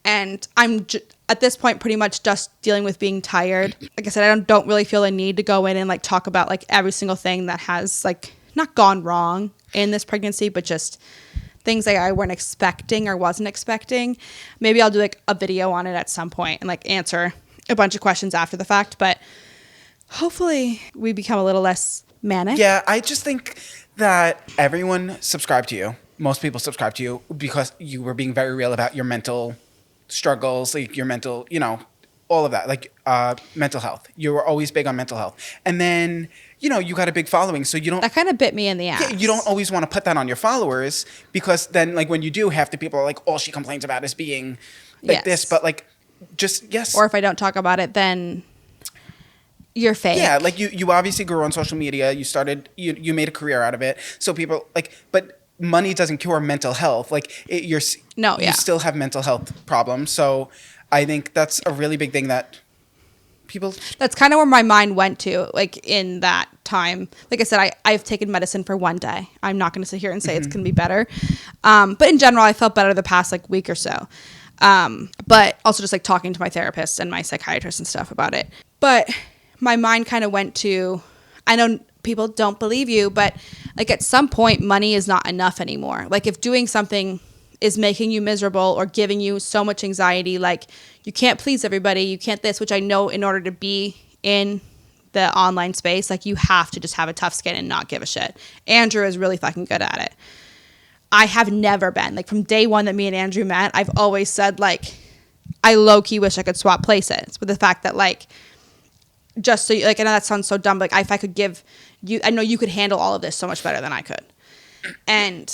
and I'm at this point pretty much just dealing with being tired. Like I said, I don't really feel a need to go in and like talk about like every single thing that has like not gone wrong in this pregnancy, but just things that I weren't expecting or wasn't expecting. Maybe I'll do like a video on it at some point and like answer a bunch of questions after the fact. But hopefully we become a little less manic. Yeah, I just think that everyone subscribed to you. Most people subscribe to you because you were being very real about your mental struggles, like your mental, you know, all of that, like mental health. You were always big on mental health. And then, you know, you got a big following, so you don't... That kind of bit me in the ass. Yeah, you don't always want to put that on your followers because then, like, when you do, half the people are like, all she complains about is being like this. But, like, just, yes. Or if I don't talk about it, then you're fake. Yeah, like, you obviously grew on social media. You started... You made a career out of it. So people, like... But money doesn't cure mental health. Like you still have mental health problems. So I think that's a really big thing that people. That's kind of where my mind went to, like in that time. Like I said, I've taken medicine for one day. I'm not going to sit here and say it's going to be better. But in general, I felt better the past like week or so. But also just like talking to my therapist and my psychiatrist and stuff about it. But my mind kind of went to, I know people don't believe you, but like at some point money is not enough anymore. Like if doing something is making you miserable or giving you so much anxiety, like you can't please everybody, you can't this, which I know in order to be in the online space, like you have to just have a tough skin and not give a shit. Andrew is really fucking good at it. I have never been, like from day one that me and Andrew met, I've always said like, I low-key wish I could swap places with the fact that like, just so you, like, I know that sounds so dumb, but like if I could give you, I know you could handle all of this so much better than I could. And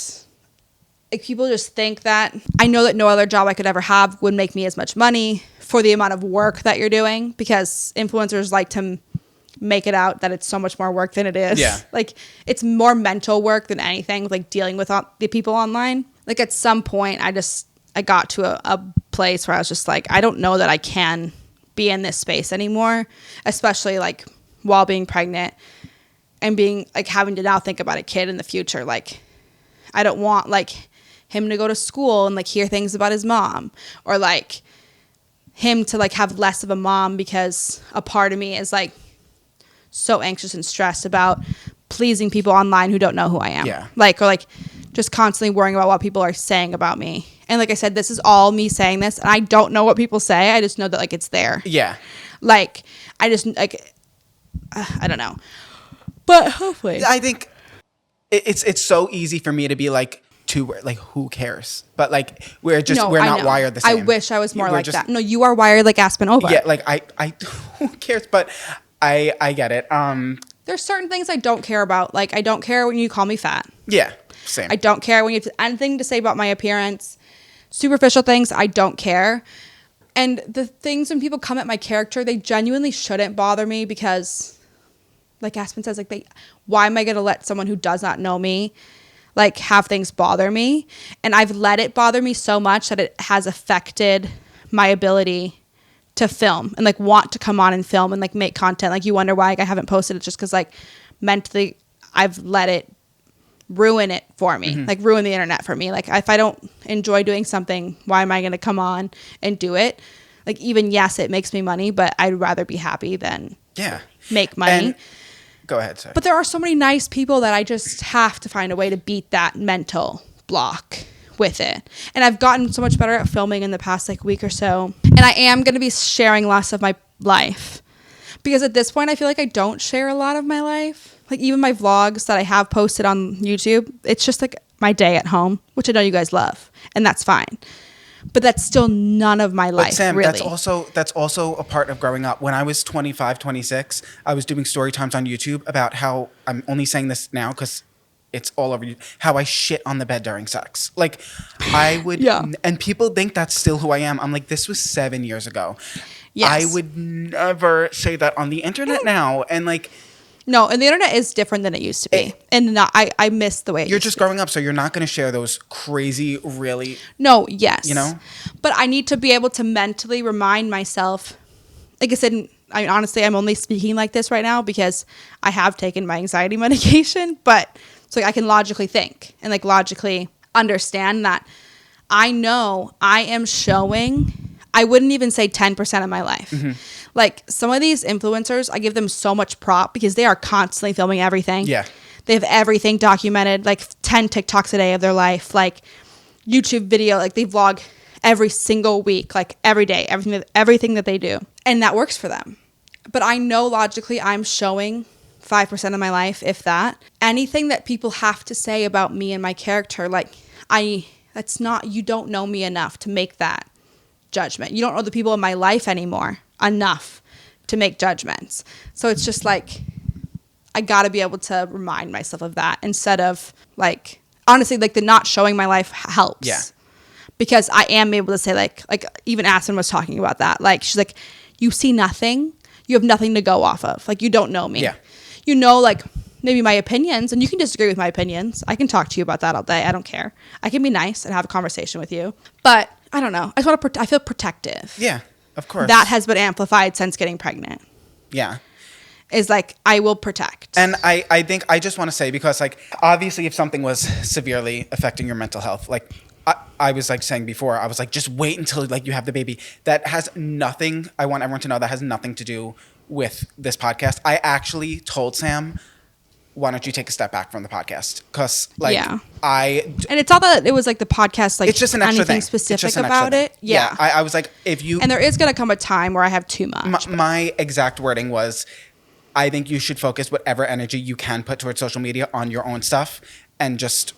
like people just think that, I know that no other job I could ever have would make me as much money for the amount of work that you're doing, because influencers like to make it out that it's so much more work than it is. Yeah. Like it's more mental work than anything, like dealing with the people online. Like at some point I got to a place where I was just like, I don't know that I can be in this space anymore, especially like while being pregnant and being like having to now think about a kid in the future. Like I don't want like him to go to school and like hear things about his mom, or like him to like have less of a mom, because a part of me is like so anxious and stressed about pleasing people online who don't know who I am. Yeah. Like, or like just constantly worrying about what people are saying about me. And like I said, this is all me saying this, and I don't know what people say. I just know that like it's there. Yeah. Like I just like I don't know, but hopefully. I think it's so easy for me to be like who cares? But like we're not wired the same. I wish I was more like that. No, you are wired like Aspen Over. Yeah, like I who cares? But I get it. There's certain things I don't care about. Like I don't care when you call me fat. Yeah, same. I don't care when you have anything to say about my appearance. Superficial things, I don't care. And the things when people come at my character, they genuinely shouldn't bother me, because like Aspen says, like why am I going to let someone who does not know me like have things bother me? And I've let it bother me so much that it has affected my ability to film and like want to come on and film and like make content. Like you wonder why I haven't posted it, just because like mentally I've let it ruin it for me, like ruin the internet for me. Like if I don't enjoy doing something, why am I going to come on and do it? Like even, yes, it makes me money, but I'd rather be happy than make money. And, go ahead, sorry. But there are so many nice people that I just have to find a way to beat that mental block with it. And I've gotten so much better at filming in the past like week or so. And I am going to be sharing less of my life, because at this point I feel like I don't share a lot of my life. Like even my vlogs that I have posted on YouTube, it's just like my day at home, which I know you guys love, and that's fine. But that's still none of my life, Sam, really. that's also a part of growing up. When I was 25, 26, I was doing story times on YouTube about how, I'm only saying this now because it's all over you, how I shit on the bed during sex. Like I would, and people think that's still who I am. I'm like, this was 7 years ago. Yes. I would never say that on the internet now. And like, no, and the internet is different than it used to be. And I miss the way you're just growing up, so you're not going to share those crazy, really. No, yes. You know? But I need to be able to mentally remind myself. Like I said, I mean, honestly, I'm only speaking like this right now because I have taken my anxiety medication. But so like, I can logically think and like logically understand that I know I am showing, I wouldn't even say 10% of my life. Like some of these influencers, I give them so much prop because they are constantly filming everything. Yeah. They have everything documented, like 10 TikToks a day of their life, like YouTube video, like they vlog every single week, like every day, everything that they do. And that works for them. But I know logically I'm showing 5% of my life, if that. Anything that people have to say about me and my character, like that's not, you don't know me enough to make that judgment. You don't know the people in my life anymore enough to make judgments. So it's just like, I got to be able to remind myself of that instead of like, honestly, like the not showing my life helps. Yeah. Because I am able to say like even Aspen was talking about that. Like, she's like, you see nothing. You have nothing to go off of. Like, you don't know me. Yeah. You know, like maybe my opinions, and you can disagree with my opinions. I can talk to you about that all day. I don't care. I can be nice and have a conversation with you. But I don't know. I just want to. I feel protective. Yeah, of course. That has been amplified since getting pregnant. Yeah. Is like, I will protect. And I think I just want to say, because like obviously if something was severely affecting your mental health, like I was like saying before, I was like, just wait until like you have the baby. That has nothing. I want everyone to know that has nothing to do with this podcast. I actually told Sam, why don't you take a step back from the podcast? Because like and it's all that it was like the podcast, like it's just an extra anything thing. specific about it. Yeah. I was like, if you, and there is going to come a time where I have too much. My exact wording was, I think you should focus whatever energy you can put towards social media on your own stuff and just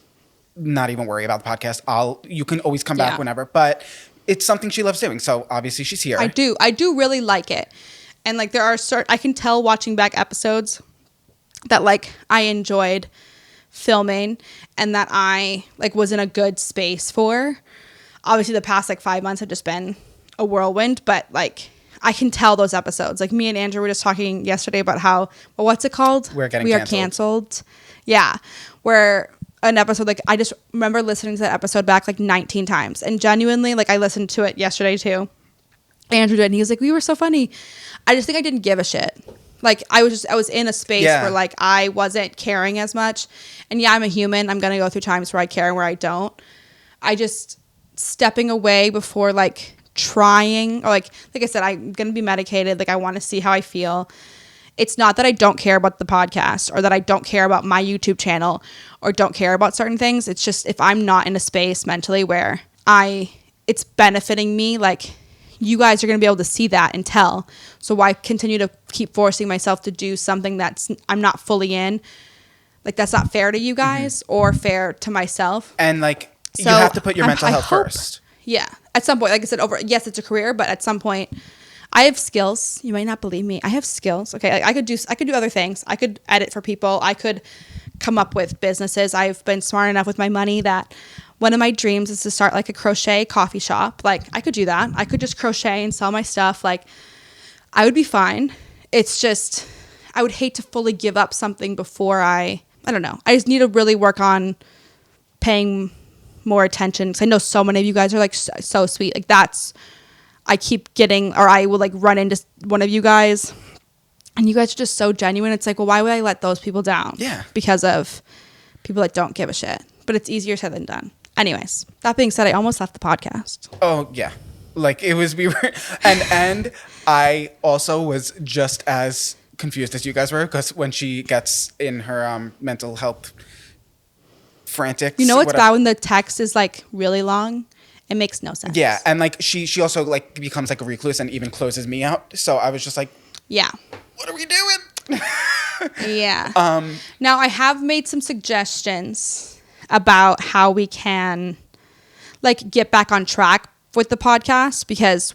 not even worry about the podcast. You can always come back whenever, but it's something she loves doing. So obviously she's here. I do really like it. And like there are I can tell watching back episodes that like I enjoyed filming and that I like was in a good space for. Obviously the past like 5 months have just been a whirlwind, but like I can tell those episodes. Like me and Andrew were just talking yesterday about how, well, what's it called? We are canceled. Yeah. Where an episode, like I just remember listening to that episode back like 19 times. And genuinely, like I listened to it yesterday too. Andrew did. And he was like, we were so funny. I just think I didn't give a shit. Like I was in a space where like I wasn't caring as much. And yeah, I'm a human. I'm going to go through times where I care and where I don't. I just stepping away before like trying, or like I said, I'm gonna be medicated, like I want to see how I feel. It's not that I don't care about the podcast or that I don't care about my YouTube channel or don't care about certain things. It's just if I'm not in a space mentally where it's benefiting me, like you guys are gonna be able to see that and tell. So why continue to keep forcing myself to do something I'm not fully in? Like that's not fair to you guys or fair to myself. And like you have to put your mental health first. Yeah. At some point, like I said, yes, it's a career, but at some point, I have skills. You might not believe me. I have skills. Okay. Like I could do other things. I could edit for people. I could come up with businesses. I've been smart enough with my money that one of my dreams is to start like a crochet coffee shop. Like I could do that. I could just crochet and sell my stuff. Like I would be fine. It's just, I would hate to fully give up something before I don't know. I just need to really work on paying more attention, because I know so many of you guys are like so sweet. Like I keep getting, or I will like run into one of you guys and you guys are just so genuine. It's like, well, why would I let those people down? Yeah. Because of people that don't give a shit. But it's easier said than done. Anyways, that being said, I almost left the podcast. Oh yeah. Like we were, and I also was just as confused as you guys were, because when she gets in her mental health frantics. You know what's bad when the text is like really long? It makes no sense. Yeah, and like she also like becomes like a recluse and even closes me out. So I was just like, yeah, what are we doing? Yeah. Now I have made some suggestions about how we can like get back on track with the podcast, because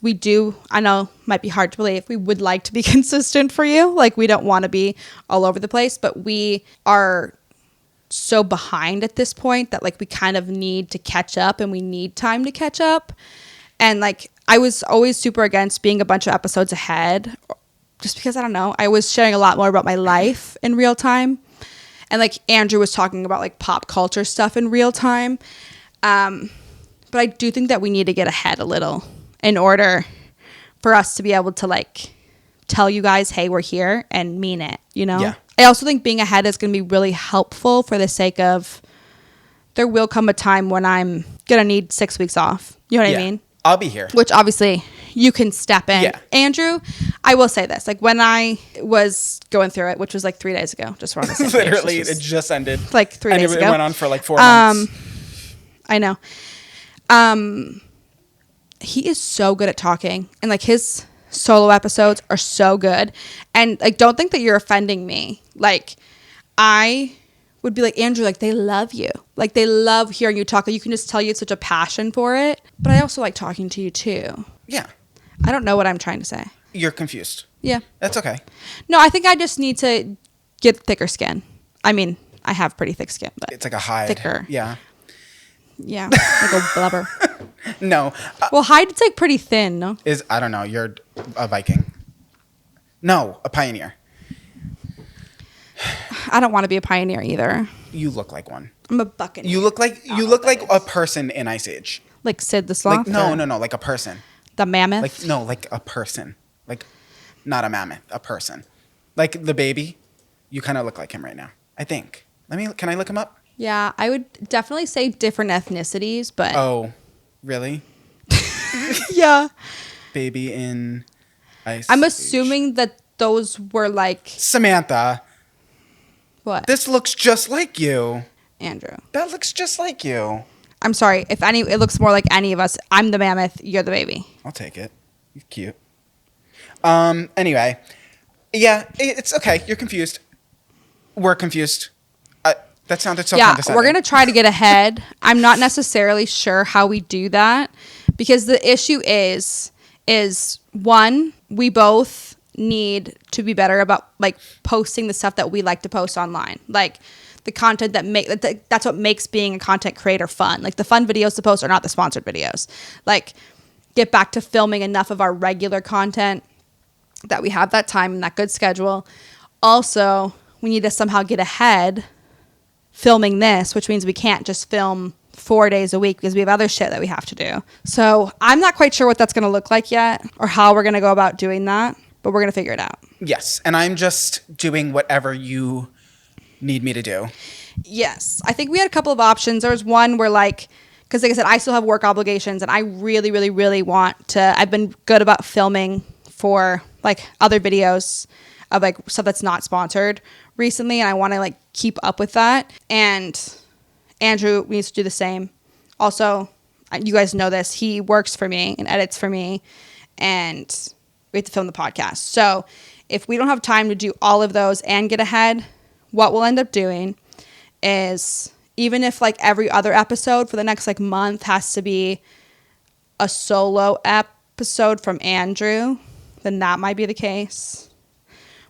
I know it might be hard to believe, we would like to be consistent for you. Like we don't want to be all over the place, but we are so behind at this point that like we kind of need to catch up, and we need time to catch up. And like I was always super against being a bunch of episodes ahead, just because I don't know, I was sharing a lot more about my life in real time, and like Andrew was talking about like pop culture stuff in real time. But I do think that we need to get ahead a little in order for us to be able to like tell you guys, hey, we're here, and mean it, you know? Yeah. I also think being ahead is going to be really helpful for the sake of there will come a time when I'm going to need 6 weeks off. You know what I mean? I'll be here. Which obviously you can step in. Yeah. Andrew, I will say this. Like when I was going through it, which was like 3 days ago, just for the Literally, it just ended. Like 3 days ago. It went on for like 4 months. I know. He is so good at talking, and like his solo episodes are so good. And like, don't think that you're offending me. Like I would be like, Andrew, like they love you. Like they love hearing you talk. Like, you can just tell you have such a passion for it. But I also like talking to you too. Yeah. I don't know what I'm trying to say. You're confused. Yeah. That's okay. No, I think I just need to get thicker skin. I mean, I have pretty thick skin, but it's like a hide. Thicker. Yeah. Yeah. Like a blubber. No. Well, hide, it's like pretty thin, no? I don't know. You're a Viking. No, a pioneer. I don't want to be a pioneer either. You look like one. I'm a buccaneer. You look like a person in Ice Age. Like Sid the Sloth? Like no, like a person. The mammoth? Like no, like a person. Like not a mammoth, a person. Like the baby. You kind of look like him right now. I think. Can I look him up? Yeah, I would definitely say different ethnicities, but Oh, really? yeah. Baby in Ice I'm Age. assuming that those were like Samantha. what? This looks just like you. Andrew. That looks just like you. I'm sorry. If it looks more like any of us. I'm the mammoth. You're the baby. I'll take it. You're cute. Anyway. Yeah, it's okay. You're confused. We're confused. That sounded so condescending. We're going to try to get ahead. I'm not necessarily sure how we do that because the issue is one, we both need to be better about like posting the stuff that we like to post online. Like the content that's what makes being a content creator fun. Like the fun videos to post are not the sponsored videos. Like get back to filming enough of our regular content that we have that time and that good schedule. Also, we need to somehow get ahead filming this, which means we can't just film 4 days a week because we have other shit that we have to do. So I'm not quite sure what that's going to look like yet or how we're going to go about doing that, but we're going to figure it out. Yes, and I'm just doing whatever you need me to do. Yes. I think we had a couple of options. There was one where because like I said, I still have work obligations and I really, really, really want to, I've been good about filming for like other videos of like stuff that's not sponsored recently, and I want to like keep up with that. And Andrew needs to do the same. Also, you guys know this, he works for me and edits for me, and we have to film the podcast. So if we don't have time to do all of those and get ahead, what we'll end up doing is, even if like every other episode for the next like month has to be a solo episode from Andrew, then that might be the case.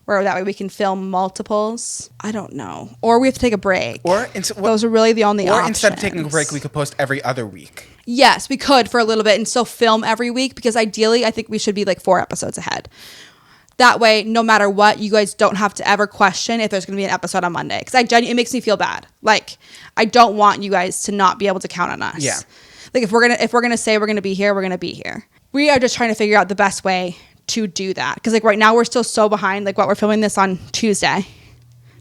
Where that way we can film multiples. I don't know. Or we have to take a break. Those are really the only options. Or instead of taking a break, we could post every other week. Yes, we could for a little bit and still film every week, because ideally I think we should be like 4 episodes ahead. That way, no matter what, you guys don't have to ever question if there's going to be an episode on Monday. Because it makes me feel bad. Like, I don't want you guys to not be able to count on us. Yeah. Like, if we're gonna say we're gonna be here, we're gonna be here. We are just trying to figure out the best way to do that, because like right now we're still so behind. Like, what, we're filming this on Tuesday,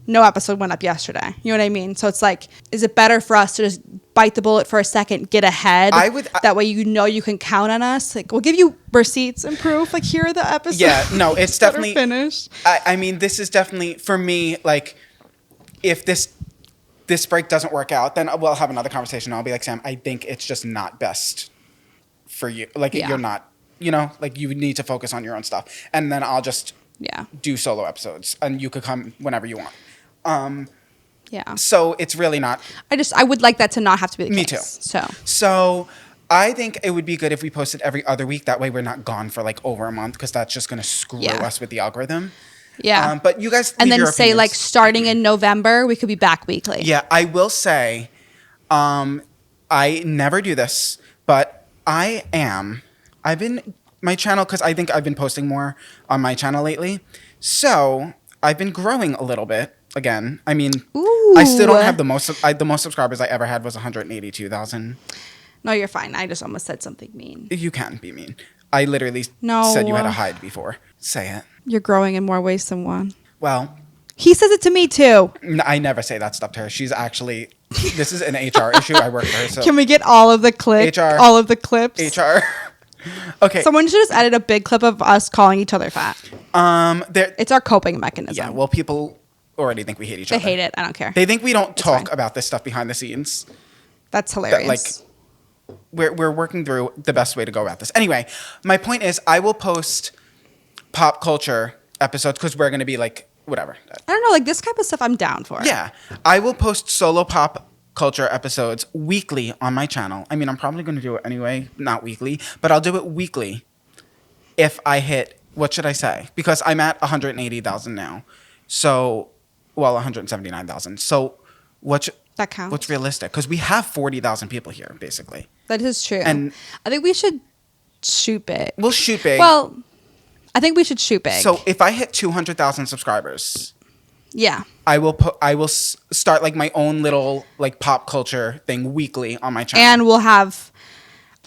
no episode went up yesterday, you know what I mean? So it's like, is it better for us to just bite the bullet for a second, get ahead, that way you can count on us? Like, we'll give you receipts and proof, like, here are the episodes. Yeah, no, it's definitely finished. I mean, this is definitely for me, like, if this break doesn't work out, then we'll have another conversation. I'll be like, Sam, I think it's just not best for you. Like, you're not, like, you need to focus on your own stuff. And then I'll just do solo episodes, and you could come whenever you want. So it's really not. I would like that to not have to be the case. Me too. So I think it would be good if we posted every other week. That way we're not gone for like over a month, because that's just going to screw us with the algorithm. Yeah. But you guys, and then say opinions. Like starting in November, we could be back weekly. Yeah, I will say, I never do this, but I've been my channel, because I think I've been posting more on my channel lately. So I've been growing a little bit again. I mean, I still don't have the most subscribers I ever had was 182,000. No, you're fine. I just almost said something mean. You can be mean. I literally said you had to hide before. Say it. You're growing in more ways than one. Well, he says it to me too. I never say that stuff to her. She's actually, this is an HR issue. I work for her. So. Can we get all of the clips? All of the clips? HR. Okay. Someone should just edit a big clip of us calling each other fat. It's our coping mechanism. Yeah. Well, people already think we hate each other. They hate it. I don't care. They think we don't talk about this stuff behind the scenes. That's hilarious. We're working through the best way to go about this. Anyway, my point is, I will post pop culture episodes, because we're going to be like, whatever. I don't know, like this type of stuff I'm down for. Yeah. I will post solo pop culture episodes weekly on my channel. I mean, I'm probably going to do it anyway, not weekly, but I'll do it weekly if I hit, what should I say? Because I'm at 180,000 now. So, 179,000. So, that counts. What's realistic? Because we have 40,000 people here, basically. That is true. And I think we should shoot big. We'll shoot big. Well, I think we should shoot big. So if I hit 200,000 subscribers, Yeah. I will start like my own little like pop culture thing weekly on my channel. And we'll have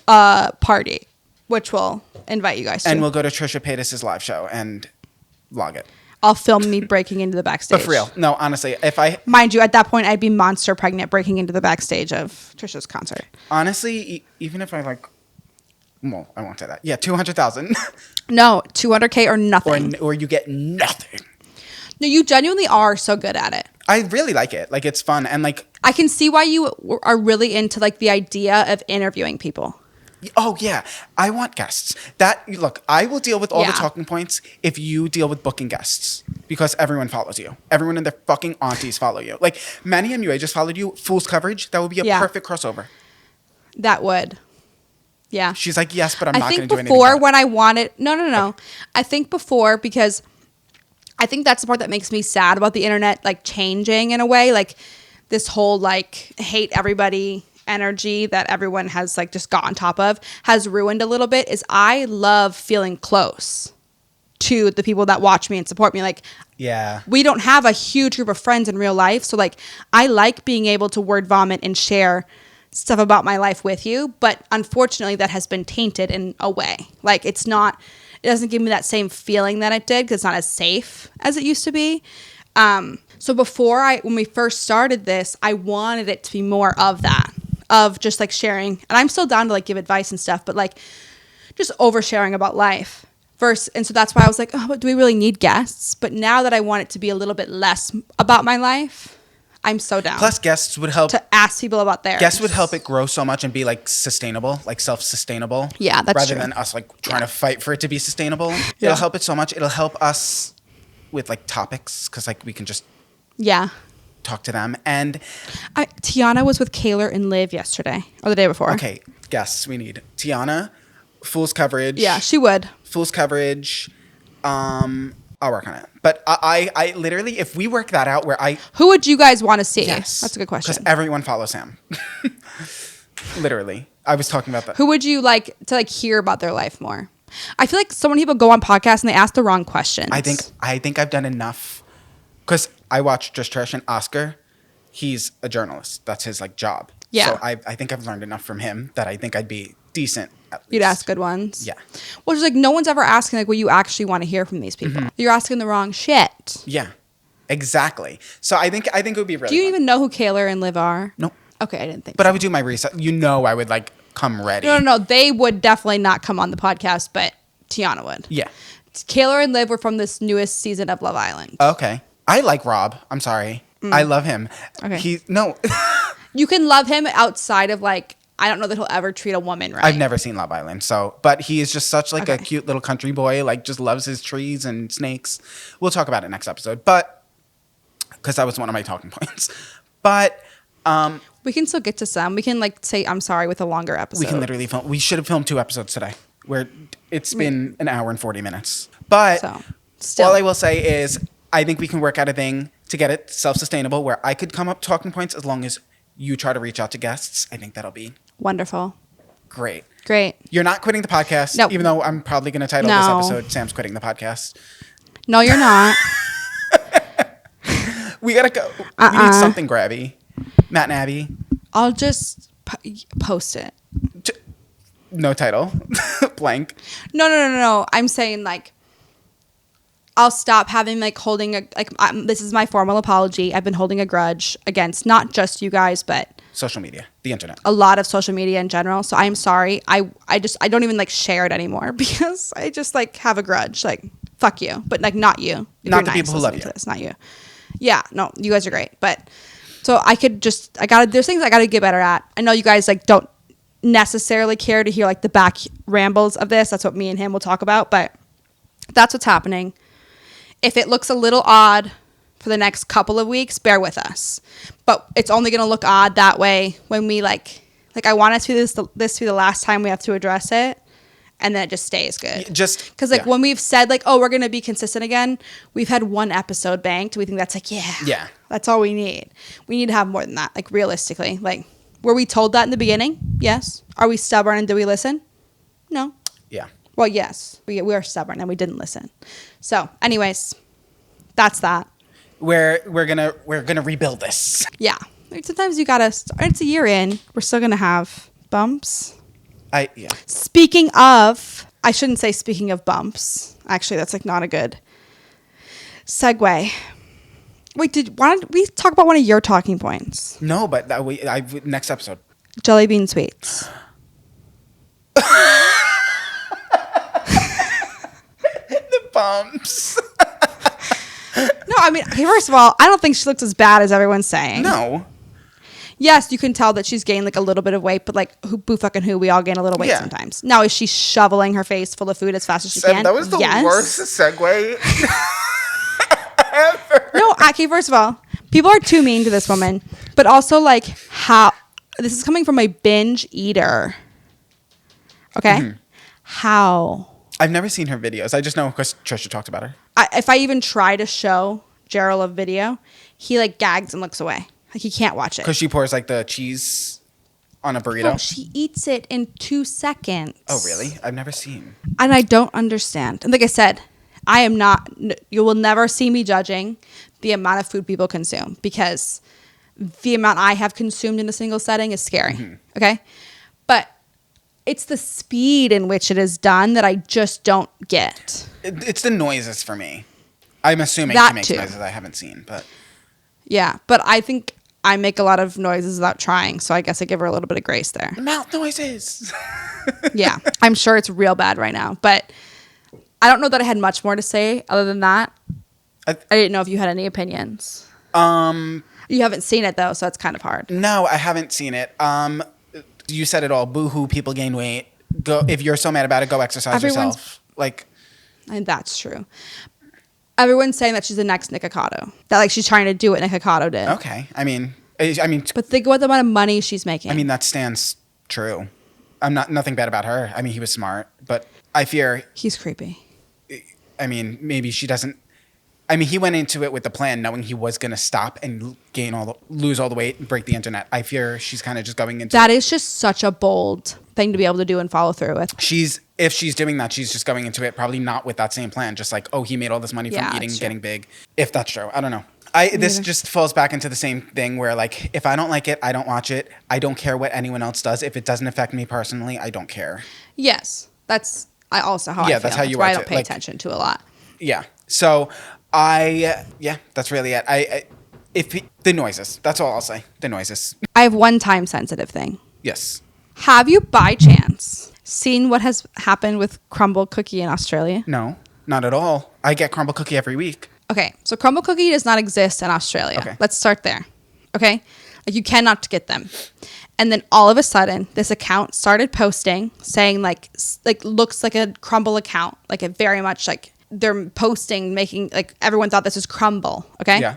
a party, which we'll invite you guys to. And we'll go to Trisha Paytas's live show and vlog it. I'll film me breaking into the backstage. But for real, no, honestly, if I... Mind you, at that point, I'd be monster pregnant breaking into the backstage of Trisha's concert. Honestly, even if I like... Well, I won't say that. Yeah, 200,000. No, 200K or nothing. Or you get nothing. No, you genuinely are so good at it. I really like it. Like, it's fun. And like... I can see why you are really into like the idea of interviewing people. Oh, yeah. I want guests. Look, I will deal with all the talking points if you deal with booking guests. Because everyone follows you. Everyone and their fucking aunties follow you. Like, Manny MUA just followed you. Fool's Coverage. That would be a perfect crossover. That would. Yeah. She's like, yes, but I'm not going to do anything. I think before when I wanted... No. I think before because I think that's the part that makes me sad about the internet like changing in a way. Like this whole like hate everybody energy that everyone has like just got on top of has ruined a little bit is I love feeling close to the people that watch me and support me. Like, yeah, we don't have a huge group of friends in real life. So like, I like being able to word vomit and share stuff about my life with you. But unfortunately that has been tainted in a way. Like it doesn't give me that same feeling that it did because it's not as safe as it used to be. So when we first started this, I wanted it to be more of that. Of just like sharing, and I'm still down to like give advice and stuff, but like just oversharing about life and so that's why I was like, oh, but do we really need guests? But now that I want it to be a little bit less about my life, I'm so down. Plus guests would help to ask people about theirs. Guests would help it grow so much and be like sustainable, like self-sustainable. Yeah, that's rather true. than us like trying to fight for it to be sustainable. Yeah. It'll help it so much. It'll help us with like topics because like we can just talk to them. And Tiana was with Kaylor and Liv yesterday or the day before. Okay, guests we need. Tiana, Fool's Coverage. Yeah, she would. Fool's Coverage. I'll work on it. But I literally, if we work that out where Who would you guys want to see? Yes. That's a good question. Because everyone follows him. Literally. I was talking about that. Who would you like to like hear about their life more? I feel like so many people go on podcasts and they ask the wrong questions. I think I've done enough. Because I watch Just Trash and Oscar. He's a journalist. That's his like job. Yeah. So I think I've learned enough from him that I think I'd be decent at least. You'd ask good ones. Yeah. Well, it's like no one's ever asking like what you actually want to hear from these people. Mm-hmm. You're asking the wrong shit. Yeah. Exactly. So I think it would be really Do you fun. even know who Kaylor and Liv are? Nope. Okay, I didn't think But so. I would do my research. I would like come ready. No. They would definitely not come on the podcast, but Tiana would. Yeah. Kaylor and Liv were from this newest season of Love Island. Okay. I like Rob. I'm sorry. I love him. Okay. No. You can love him outside of like, I don't know that he'll ever treat a woman right. I've never seen Love Island, but he is just such like a cute little country boy, like just loves his trees and snakes. We'll talk about it next episode, but because that was one of my talking points. But we can still get to some. We can like say I'm sorry with a longer episode. We can literally film. We should have filmed 2 episodes today, where it's been an hour and 40 minutes. But all I will say is I think we can work out a thing to get it self-sustainable where I could come up talking points as long as you try to reach out to guests. I think that'll be wonderful. Great. You're not quitting the podcast, even though I'm probably going to title this episode Sam's Quitting the Podcast. No, you're not. We got to go. We need something grabby. Matt and Abby. I'll just post it. No title. Blank. No. I'm saying like I'll stop having like holding this is my formal apology. I've been holding a grudge against not just you guys, but social media, the internet, a lot of social media in general. So I'm sorry. I don't even like share it anymore because I just like have a grudge. Like fuck you, but like not you. Not the people who love you. It's not you. Yeah, no, you guys are great, but so there's things I gotta get better at. I know you guys like don't necessarily care to hear like the back rambles of this. That's what me and him will talk about, but that's what's happening. If it looks a little odd for the next couple of weeks, bear with us. But it's only going to look odd that way when we like I want it to be this to be the last time we have to address it, and then it just stays good. Just because when we've said like, oh, we're going to be consistent again, we've had 1 episode banked. We think that's like, yeah, that's all we need. We need to have more than that. Like realistically, like were we told that in the beginning? Yes. Are we stubborn and do we listen? No. Yeah. Well, yes, we are stubborn and we didn't listen. So anyways, that's that. we're gonna rebuild this. Yeah. Like, sometimes you gotta. It's a year in. We're still gonna have bumps. Yeah. Speaking of, I shouldn't say speaking of bumps. Actually, that's like not a good segue. Wait, why don't we talk about one of your talking points? No, but next episode. Jelly bean sweets. The bumps. No, I mean, okay, first of all, I don't think she looks as bad as everyone's saying. No. Yes, you can tell that she's gained like a little bit of weight, but like who fucking who, we all gain a little weight sometimes. Now, is she shoveling her face full of food as fast as she can? That was the worst segue ever. No, okay, first of all, people are too mean to this woman, but also like how this is coming from a binge eater. Okay? Mm-hmm. How? I've never seen her videos. I just know because Trisha talked about her. If I even try to show Gerald a video, he like gags and looks away. Like he can't watch it. Because she pours like the cheese on a burrito? No, she eats it in 2 seconds. Oh, really? I've never seen. And I don't understand. And like I said, I am not, you will never see me judging the amount of food people consume because the amount I have consumed in a single setting is scary. Mm-hmm. Okay? But it's the speed in which it is done that I just don't get. It's the noises for me. I'm assuming that she makes too. Noises I haven't seen, but. Yeah, but I think I make a lot of noises without trying, so I guess I give her a little bit of grace there. Mouth noises. Yeah, I'm sure it's real bad right now, but I don't know that I had much more to say other than that. I didn't know if you had any opinions. You haven't seen it though, so it's kind of hard. No, I haven't seen it. You said it all. Boo-hoo, people gain weight. Go if you're so mad about it, go exercise yourself. Like, and that's true. Everyone's saying that she's the next Nikocado. That like she's trying to do what Nikocado did. Okay. I mean, but think about the amount of money she's making. I mean, that stands true. I'm nothing bad about her. I mean, he was smart, but I fear he's creepy. I mean, maybe she doesn't. I mean, he went into it with the plan knowing he was going to stop and lose all the weight and break the internet. I fear she's kind of just going into that. Is just such a bold thing to be able to do and follow through with. If she's doing that, she's just going into it probably not with that same plan. Just like, oh, he made all this money from eating, getting big. If that's true, I don't know. This just falls back into the same thing where like, if I don't like it, I don't watch it. I don't care what anyone else does. If it doesn't affect me personally, I don't care. Yes, that's also how I feel. That's how you watch watch it. I don't pay attention to a lot. Yeah. So that's really it. The noises. That's all I'll say. The noises. I have one time sensitive thing. Yes. Have you by chance seen what has happened with Crumble Cookie in Australia? No, not at all. I get Crumble Cookie every week. Okay, so Crumble Cookie does not exist in Australia. Okay. Let's start there. Okay? Like you cannot get them. And then all of a sudden, this account started posting saying like looks like a Crumble account, like it very much like they're posting, making like everyone thought this was Crumble. Okay. Yeah.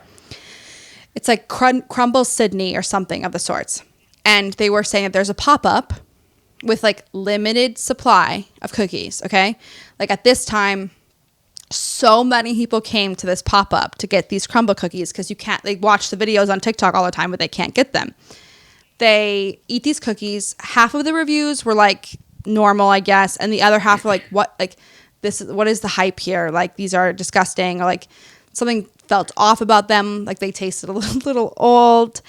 It's like Crumble Sydney or something of the sorts. And they were saying that there's a pop-up with like limited supply of cookies. Okay. Like at this time, so many people came to this pop-up to get these Crumble cookies because they watch the videos on TikTok all the time, but they can't get them. They eat these cookies. Half of the reviews were like normal, I guess. And the other half were like, what is the hype here? Like these are disgusting, or like something felt off about them. Like they tasted a little old,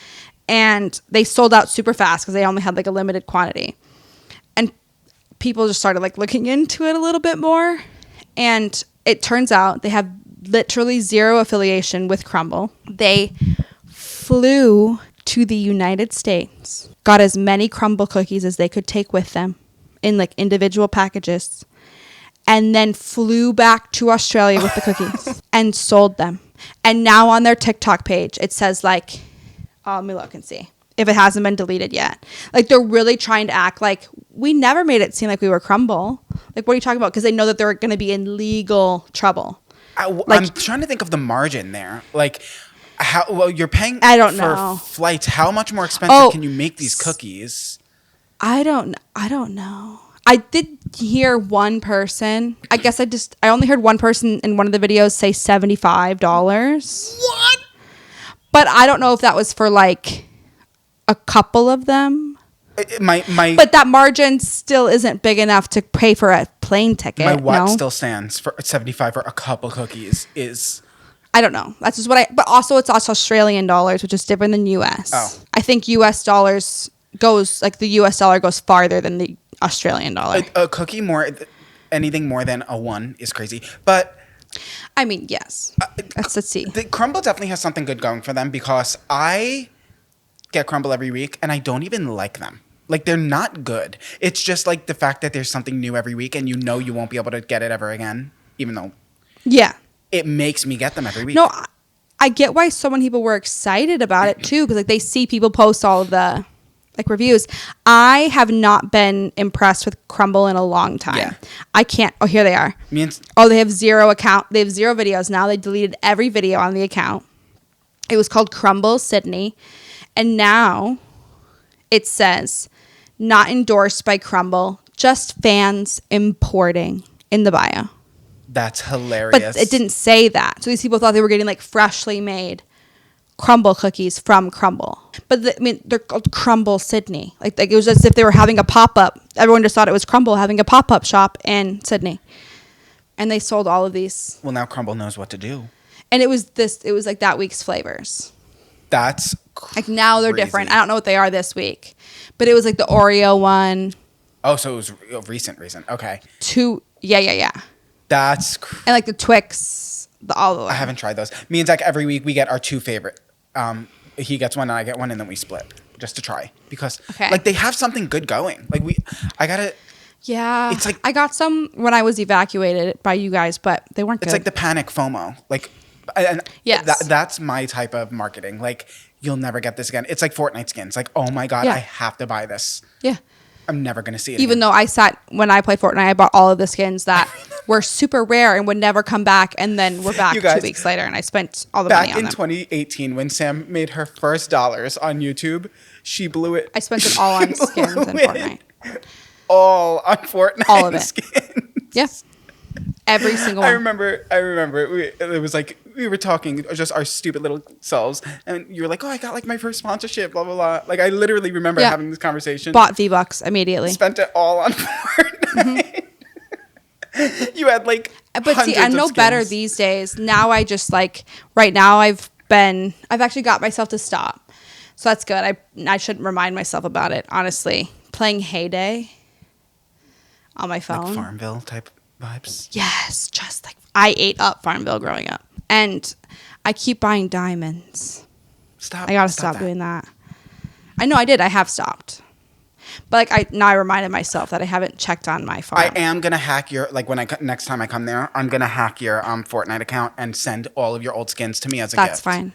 and they sold out super fast because they only had like a limited quantity. And people just started like looking into it a little bit more. And it turns out they have literally zero affiliation with Crumble. They flew to the United States, got as many Crumble cookies as they could take with them in like individual packages, and then flew back to Australia with the cookies and sold them. And now on their TikTok page, it says like, let me look and see if it hasn't been deleted yet. Like they're really trying to act like we never made it seem like we were Crumble. Like, what are you talking about? Because they know that they're going to be in legal trouble. I'm trying to think of the margin there. Like, you're paying for flights. How much more expensive can you make these cookies? I don't know. I did hear one person. I guess I only heard one person in one of the videos say $75. What? But I don't know if that was for like a couple of them. But that margin still isn't big enough to pay for a plane ticket. My what still stands for $75 for a couple cookies is I don't know. That's just but also it's also Australian dollars, which is different than US. Oh. I think US dollars goes, like the US dollar goes farther than the Australian dollar. A cookie anything more than a 1 is crazy. But I mean, yes. Let's see. the Crumble definitely has something good going for them because I get Crumble every week and I don't even like them. Like, they're not good. It's just like the fact that there's something new every week and you know you won't be able to get it ever again, even though it makes me get them every week. No, I get why so many people were excited about it too, because like they see people post all of the like reviews. I have not been impressed with Crumble in a long time. Yeah. I can't. Oh, here they are. They have zero account. They have 0 videos now. They deleted every video on the account. It was called Crumble Sydney, and now it says not endorsed by Crumble, just fans importing in the bio. That's hilarious. But it didn't say that. So these people thought they were getting like freshly made Crumble cookies from Crumble. But they're called Crumble Sydney. Like it was as if they were having a pop-up. Everyone just thought it was Crumble having a pop-up shop in Sydney. And they sold all of these. Well, now Crumble knows what to do. And it was like that week's flavors. That's crazy. Like now they're different. I don't know what they are this week. But it was like the Oreo one. Oh, so it was recent. Okay. Yeah. That's and like the Twix, all of them. I haven't tried those. Me and Zach, every week we get our 2 favorite. He gets one and I get one and then we split just to try. Because like they have something good going. Like I gotta. Yeah. It's like. I got some when I was evacuated by you guys, but they weren't good. It's like the panic FOMO. Like. And yes. That's my type of marketing. Like, you'll never get this again. It's like Fortnite skins. Like, oh my God, I have to buy this. Yeah. I'm never going to see it Even though when I played Fortnite, I bought all of the skins that were super rare and would never come back. And then we're back 2 weeks later and I spent all the money on them. Back in 2018, when Sam made her first dollars on YouTube, she blew it. I spent it all on skins and Fortnite. All on Fortnite. All of it. Skins. Yeah. Every single one. I remember. It was like we were talking just our stupid little selves, and you were like, "Oh, I got like my first sponsorship, blah blah blah." Like I literally remember having this conversation. Bought V-Bucks immediately. Spent it all on Fortnite. Mm-hmm. You had like. But see, I know better these days. Now I just like right now I've actually got myself to stop, so that's good. I shouldn't remind myself about it. Honestly, playing Heyday on my phone, like Farmville type vibes. Yes, just like I ate up Farmville growing up, and I keep buying diamonds. Stop! I gotta stop doing that. I know I did. I have stopped, but like I reminded myself that I haven't checked on my farm. I am gonna hack your next time I come there. I'm gonna hack your Fortnite account and send all of your old skins to me as a gift. That's fine.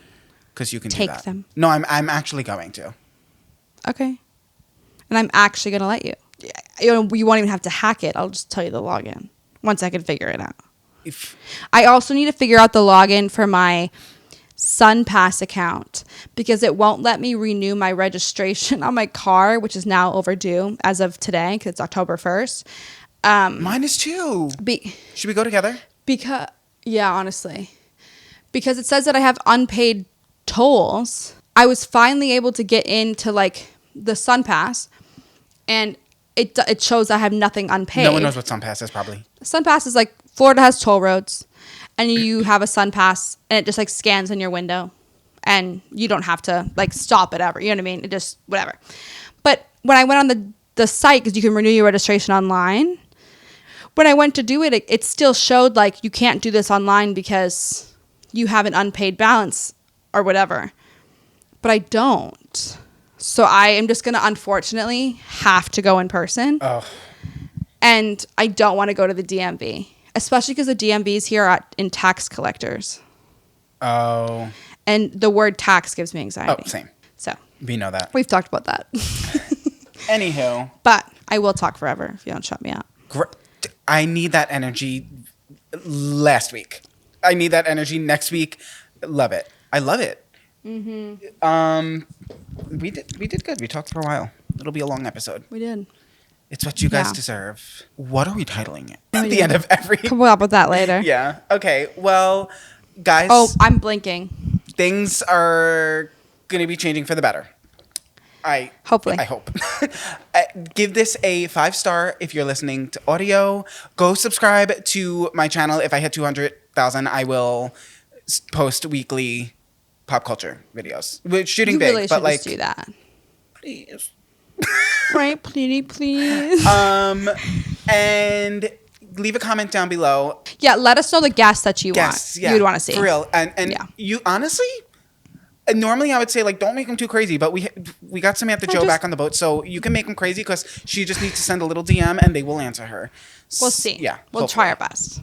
Because you can take do that. them. No, I'm actually going to. Okay, and I'm actually gonna let you. You won't even have to hack it. I'll just tell you the login once I can figure it out. I also need to figure out the login for my Sun Pass account because it won't let me renew my registration on my car, which is now overdue as of today because it's October 1st. Mine is too. Should we go together? Honestly. Because it says that I have unpaid tolls. I was finally able to get into like the Sun Pass and it shows I have nothing unpaid. No one knows what Sun Pass is probably. Sun Pass is like Florida has toll roads and you have a Sun Pass and it just like scans in your window and you don't have to like stop it ever. You know what I mean? It just whatever. But when I went on the site, because you can renew your registration online, when I went to do it, it still showed like you can't do this online because you have an unpaid balance or whatever. But I don't. So I am just going to unfortunately have to go in person. Oh. And I don't want to go to the DMV, especially because the DMVs here are in tax collectors. Oh. And the word tax gives me anxiety. Oh, same. So. We know that. We've talked about that. Anywho. But I will talk forever if you don't shut me up. I need that energy last week. I need that energy next week. Love it. I love it. Mm-hmm. We did good. We talked for a while. It'll be a long episode. We did. It's what you guys deserve. What are we titling it? At the end of every... Come up with that later. Yeah. Okay. Well, guys... Oh, I'm blinking. Things are going to be changing for the better. Hopefully. I hope. Give this a 5-star if you're listening to audio. Go subscribe to my channel. If I hit 200,000, I will post weekly pop culture videos. We're shooting You big, really but should like, just do that. please. Right, please. And leave a comment down below. Yeah, let us know the guests that you Guests, want. yeah, You'd want to see. for real. And Yeah. you honestly, normally I would say like don't make them too crazy, but we got Samantha Joe back on the boat, so you can make them crazy because she just needs to send a little DM and they will answer her. We'll see. Yeah, We'll try our best.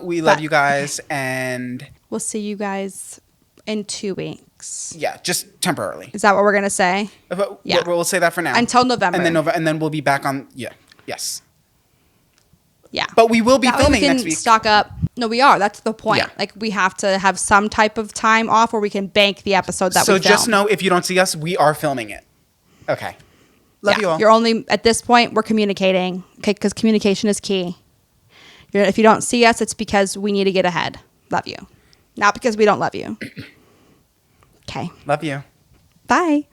We love you guys, and we'll see you guys in 2 weeks. yeah, just temporarily. Is that what we're gonna say? But Yeah. we'll say that for now Until November. and then we'll be back on. Yeah, yes. Yeah. But we will be that way filming we can next week. stock up. No, we are. That's the point. Yeah. Like we have to have some type of time off where we can bank the episode that we So film. just know if you don't see us, we are filming it. Okay. Love you all. You're only at this point we're communicating. Okay, because communication is key. If you don't see us, it's because we need to get ahead. Love you. Not because we don't love you. Okay. Love you. Bye.